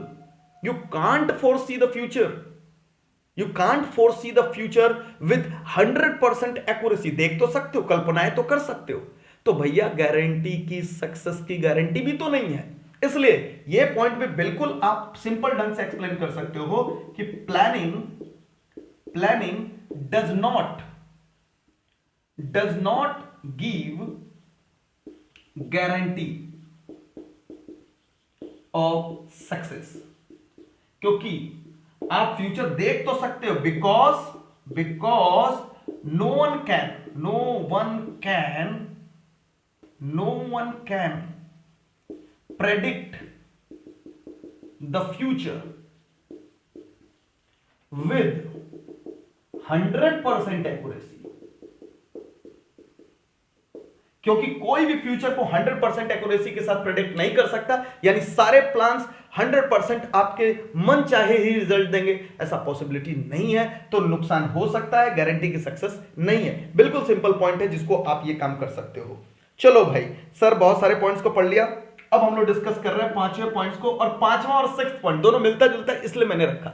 You can't foresee the future, you can't foresee the future with 100% accuracy. देख तो सकते हो, कल्पनाएं तो कर सकते हो, तो भैया गारंटी की, सक्सेस की गारंटी भी तो नहीं है। इसलिए ये पॉइंट भी बिल्कुल आप सिंपल ढंग से एक्सप्लेन कर सकते हो कि planning does not give guarantee of success, क्योंकि आप फ्यूचर देख तो सकते हो, because no one can no one can predict the future with 100% accuracy, क्योंकि कोई भी फ्यूचर को 100% एक्यूरेसी के साथ प्रेडिक्ट नहीं कर सकता, यानी सारे प्लान्स 100% आपके मन चाहे ही रिजल्ट देंगे, ऐसा पॉसिबिलिटी नहीं है, तो नुकसान हो सकता है, गारंटी की सक्सेस नहीं है। बिल्कुल सिंपल पॉइंट है जिसको आप ये काम कर सकते हो। चलो भाई, सर बहुत सारे पॉइंट्स को पढ़ लिया, अब हम लोग डिस्कस कर रहे हैं पांचवें पॉइंट्स को, और पांचवा और सिक्स्थ पॉइंट दोनों मिलता जुलता है इसलिए मैंने रखा।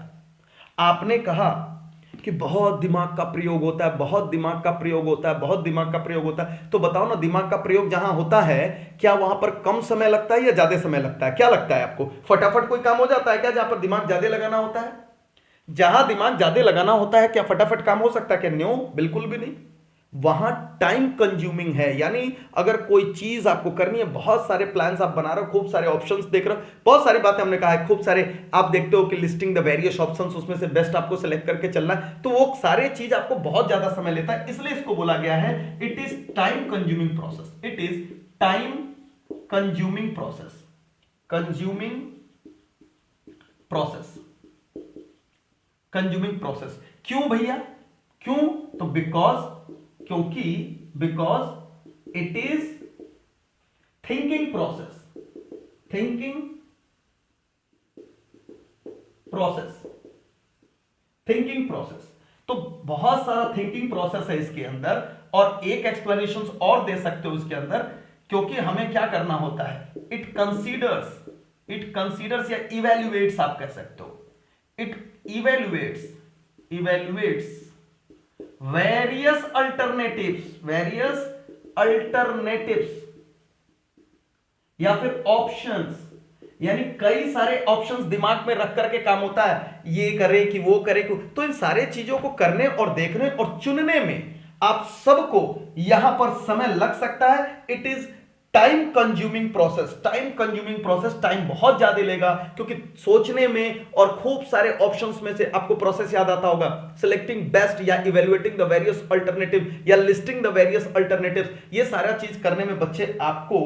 आपने कहा कि बहुत दिमाग का प्रयोग होता है, बहुत दिमाग का प्रयोग होता है, बहुत दिमाग का प्रयोग होता है, तो बताओ ना, दिमाग का प्रयोग जहां होता है क्या वहां पर कम समय लगता है या ज्यादा समय लगता है? क्या लगता है आपको? फटाफट कोई काम हो जाता है क्या जहां पर दिमाग ज्यादा लगाना होता है? जहां दिमाग ज्यादा लगाना होता है क्या फटाफट काम हो सकता है क्या? नो, बिल्कुल भी नहीं। वहां टाइम कंज्यूमिंग है, यानी अगर कोई चीज आपको करनी है, बहुत सारे प्लान्स आप बना रहे हो, खूब सारे ऑप्शंस देख रहे हो, बहुत सारी बातें हमने कहा है, खूब सारे आप देखते हो कि लिस्टिंग द वेरियस ऑप्शंस, उसमें से बेस्ट आपको सिलेक्ट करके चलना है, तो वो सारे चीज आपको बहुत ज्यादा समय लेता है, इसलिए इसको बोला गया है it is time consuming process. It is time consuming process, consuming process, consuming process. क्यों भैया? क्यों? तो क्योंकि it is thinking process, thinking process, thinking process. तो बहुत सारा थिंकिंग प्रोसेस है इसके अंदर, और एक एक्सप्लेनेशन और दे सकते हो इसके अंदर, क्योंकि हमें क्या करना होता है, इट कंसीडर्स या इवेल्युएट्स आप कह सकते हो, इट इवेल्युएट्स various alternatives या फिर ऑप्शंस, यानी कई सारे ऑप्शंस दिमाग में रख करके काम होता है, ये करे कि वो करे कि, तो इन सारे चीजों को करने और देखने और चुनने में आप सबको यहां पर समय लग सकता है। It is time consuming process, time बहुत ज्यादा लेगा, क्योंकि सोचने में और खूब सारे ऑप्शंस में से आपको प्रोसेस याद आता होगा, सिलेक्टिंग बेस्ट या इवेल्युएटिंग द वेरियस अल्टरनेटिव या लिस्टिंग द वेरियस अल्टरनेटिव, ये सारा चीज करने में बच्चे आपको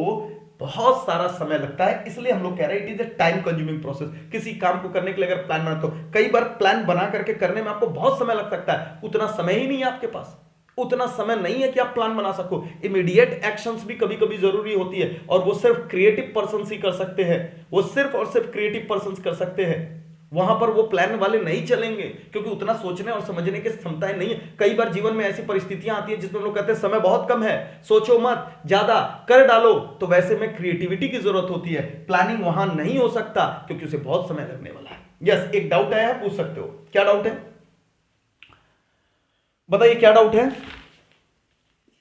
बहुत सारा समय लगता है, इसलिए हम लोग कह रहे हैं it is a time consuming process. किसी काम को करने के लिए अगर प्लान बनाते हो, कई बार प्लान बना करके करने में आपको बहुत समय लग सकता है, उतना समय ही नहीं है आपके पास, उतना समय नहीं है कि आप प्लान बना सको। इमीडिएट एक्शंस भी कभी कभी जरूरी होती है, और वो सिर्फ क्रिएटिव पर्सन ही कर सकते हैं, वो सिर्फ और सिर्फ क्रिएटिव पर्सन कर सकते हैं, वहां पर वो प्लान वाले नहीं चलेंगे, क्योंकि उतना सोचने और समझने की क्षमताएं नहीं है। कई बार जीवन में ऐसी परिस्थितियां आती है जिसमें हम लोग कहते हैं समय बहुत कम है, सोचो मत, ज्यादा कर डालो, तो वैसे में क्रिएटिविटी की जरूरत होती है, प्लानिंग वहां नहीं हो सकता क्योंकि उसे बहुत समय लगने वाला है। यस, एक डाउट आया है, पूछ सकते हो, क्या डाउट है? बताइए क्या डाउट है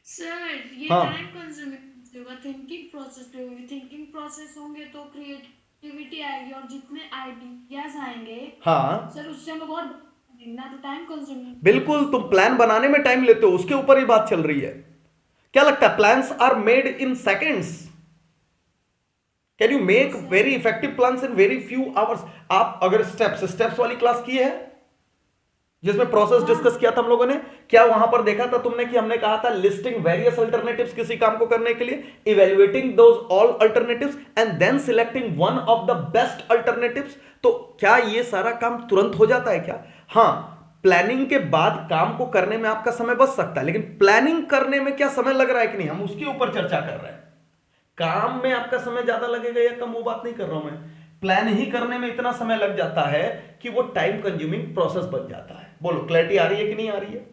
सर? ये हाँ। टाइम कंज्यूमिंग होगा, थिंकिंग प्रोसेस पे होगी, थिंकिंग प्रोसेस होंगे तो क्रिएटिविटी आएगी, और जितने आइडियाज आएंगे हाँ सर उससे हमें बहुत ना, तो टाइम कंज्यूमिंग। बिल्कुल, तुम प्लान बनाने में टाइम लेते हो, उसके ऊपर ही बात चल रही है। क्या लगता है, plans are made in seconds? Can you make very effective plans in very few hours? आप अगर स्टेप्स वाली क्लास की है जिसमें प्रोसेस डिस्कस किया था हम लोगों ने, क्या वहां पर देखा था तुमने कि हमने कहा था लिस्टिंग वेरियस अल्टरनेटिव्स किसी काम को करने के लिए, evaluating those all alternatives and then selecting one of the best alternatives. तो क्या ये सारा काम तुरंत हो जाता है क्या? हाँ, प्लानिंग के बाद काम को करने में आपका समय बच सकता है, लेकिन प्लानिंग करने में क्या समय लग रहा है कि नहीं, हम उसके ऊपर चर्चा कर रहे हैं। काम में आपका समय ज्यादा लगेगा या कम, वो बात नहीं कर रहा हूं मैं। प्लान ही करने में इतना समय लग जाता है कि वो टाइम कंज्यूमिंग प्रोसेस बन जाता है। बोलो, क्लैरिटी आ रही है कि नहीं आ रही है?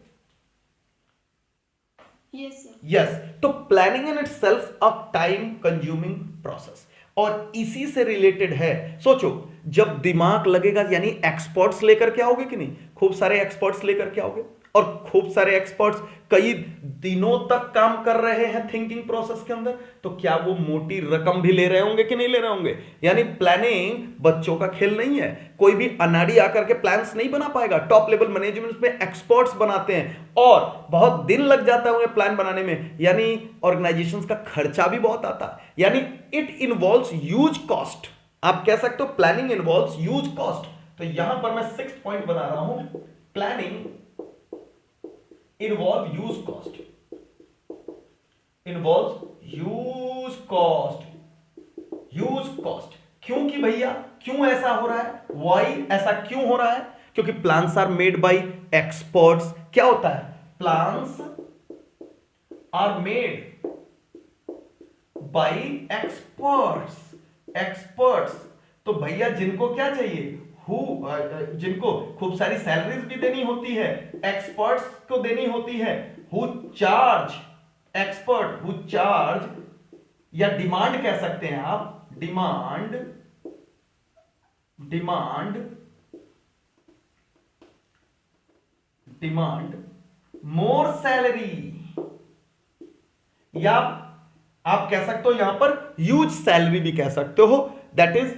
Yes sir. यस, तो planning in itself a time consuming process, और इसी से रिलेटेड है। सोचो, जब दिमाग लगेगा यानी एक्सपर्ट्स लेकर के आओगे कि नहीं, खूब सारे एक्सपर्ट्स लेकर के आओगे, और खूब सारे एक्सपर्ट्स कई दिनों तक काम कर रहे हैं थिंकिंग प्रोसेस के अंदर, तो क्या वो मोटी रकम भी ले रहे होंगे कि नहीं ले रहे होंगे? यानी प्लानिंग बच्चों का खेल नहीं है, कोई भी अनाड़ी आकर के प्लान्स नहीं बना पाएगा। टॉप लेवल मैनेजमेंट में एक्सपर्ट्स बनाते हैं और बहुत दिन लग जाता है उन्हें प्लान बनाने में, यानी ऑर्गेनाइजेशंस का खर्चा भी बहुत आता है, यानी इट इन्वॉल्व्स ह्यूज कॉस्ट। आप कह सकते हो प्लानिंग इन्वॉल्व्स ह्यूज कॉस्ट। तो यहां पर मैं 6th पॉइंट बता रहा हूं, planning involve huge cost, involves huge cost, huge cost. क्योंकि भैया क्यों ऐसा हो रहा है, वाई ऐसा क्यों हो रहा है, क्योंकि plans are made by experts. क्या होता है, plans are made by experts, experts. तो भैया जिनको क्या चाहिए, जिनको खूब सारी सैलरीज भी देनी होती है, एक्सपर्ट्स को देनी होती है, who charge, expert who charge, या डिमांड कह सकते हैं आप, demand, demand, demand more salary, या आप कह सकते हो यहां पर ह्यूज सैलरी भी कह सकते हो। दैट इज,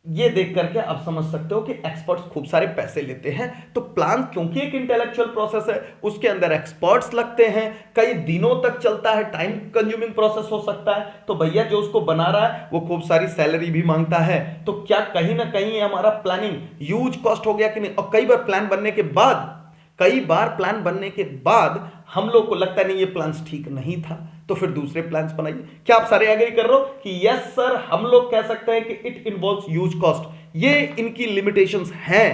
ये देख करके आप समझ सकते हो कि एक्सपर्ट्स खूब सारे पैसे लेते हैं। तो प्लान क्योंकि एक इंटेलेक्चुअल प्रोसेस है, उसके अंदर एक्सपर्ट्स लगते हैं, कई दिनों तक चलता है, टाइम कंज्यूमिंग प्रोसेस हो सकता है। तो भैया जो उसको बना रहा है वो खूब सारी सैलरी भी मांगता है। तो क्या कहीं ना कहीं हमारा प्लानिंग ह्यूज कॉस्ट हो गया कि नहीं। और कई बार प्लान बनने के बाद, कई बार प्लान बनने के बाद हम लोग को लगता नहीं ये प्लान्स ठीक नहीं था, तो फिर दूसरे प्लान्स बनाइए। क्या आप सारे एग्री कर रहे हो कि यस सर, हम लोग कह सकते हैं कि इट इन्वॉल्व्स ह्यूज कॉस्ट, ये इनकी लिमिटेशंस हैं।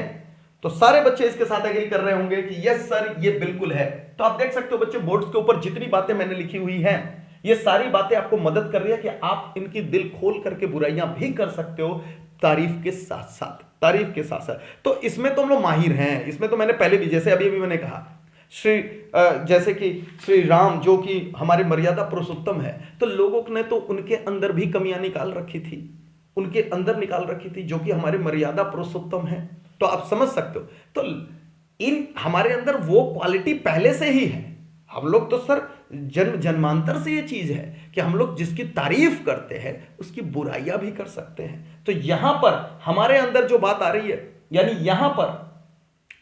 तो सारे बच्चे इसके साथ एग्री कर रहे होंगे कि यस सर ये बिल्कुल है। तो आप देख सकते हो बच्चे, बोर्ड्स के ऊपर जितनी बातें मैंने लिखी हुई हैं, ये सारी बातें आपको मदद कर रही है कि आप इनकी दिल खोल करके बुराइयां भी कर सकते हो, तारीफ के साथ साथ, तारीफ के साथ साथ। तो इसमें तो हम लोग माहिर हैं, इसमें तो मैंने पहले भी, जैसे अभी मैंने कहा जैसे कि श्री राम जो कि हमारे मर्यादा पुरुषोत्तम है, तो लोगों ने तो उनके अंदर भी कमियां निकाल रखी थी, उनके अंदर निकाल रखी थी, जो कि हमारे मर्यादा पुरुषोत्तम है। तो आप समझ सकते हो, तो इन हमारे अंदर वो क्वालिटी पहले से ही है। हम लोग तो सर जन्म जन्मांतर से ये चीज है कि हम लोग जिसकी तारीफ करते हैं उसकी बुराइयां भी कर सकते हैं। तो यहां पर हमारे अंदर जो बात आ रही है, यानी यहां पर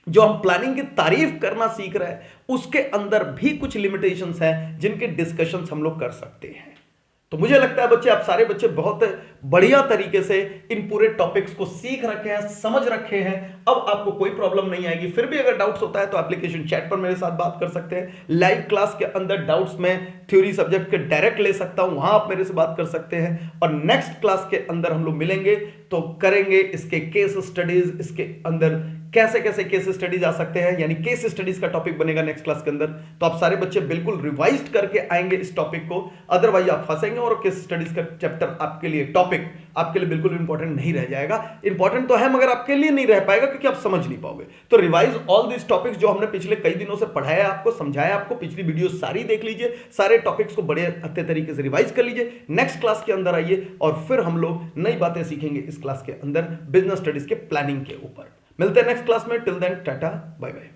जो हम प्लानिंग की तारीफ करना सीख रहे हैं, उसके अंदर भी कुछ लिमिटेशंस हैं जिनके डिस्कशंस हम लोग कर सकते हैं। तो मुझे लगता है बच्चे, आप सारे बच्चे बहुत बढ़िया तरीके से इन पूरे टॉपिक्स को सीख रखे हैं, समझ रखे हैं। अब आपको कोई प्रॉब्लम नहीं आएगी। फिर भी अगर डाउट्स होता है तो एप्लीकेशन चैट पर मेरे साथ बात कर सकते हैं। लाइव क्लास के अंदर डाउट्स मैं थ्योरी सब्जेक्ट के डायरेक्ट ले सकता हूं, वहां आप मेरे से बात कर सकते हैं। और नेक्स्ट क्लास के अंदर हम लोग मिलेंगे तो करेंगे इसके केस स्टडीज, इसके अंदर कैसे कैसे केस स्टडीज आ सकते हैं, यानी केस स्टडीज का टॉपिक बनेगा नेक्स्ट क्लास के अंदर। तो आप सारे बच्चे बिल्कुल रिवाइज करके आएंगे इस टॉपिक को, अदरवाइज आप फंसेंगे और केस स्टडीज का चैप्टर आपके लिए, टॉपिक आपके लिए बिल्कुल इंपॉर्टेंट नहीं रह जाएगा। इंपॉर्टेंट तो है मगर आपके लिए नहीं रह पाएगा क्योंकि आप समझ नहीं पाओगे। तो रिवाइज ऑल दिस टॉपिक्स जो हमने पिछले कई दिनों से पढ़ाया आपको, समझाया आपको, पिछली वीडियो सारी देख लीजिए, सारे टॉपिक्स को बड़े अच्छे तरीके से रिवाइज कर लीजिए। नेक्स्ट क्लास के अंदर आइए और फिर हम लोग नई बातें सीखेंगे इस क्लास के अंदर बिजनेस स्टडीज के प्लानिंग के ऊपर। मिलते हैं नेक्स्ट क्लास में। Till then tata bye bye.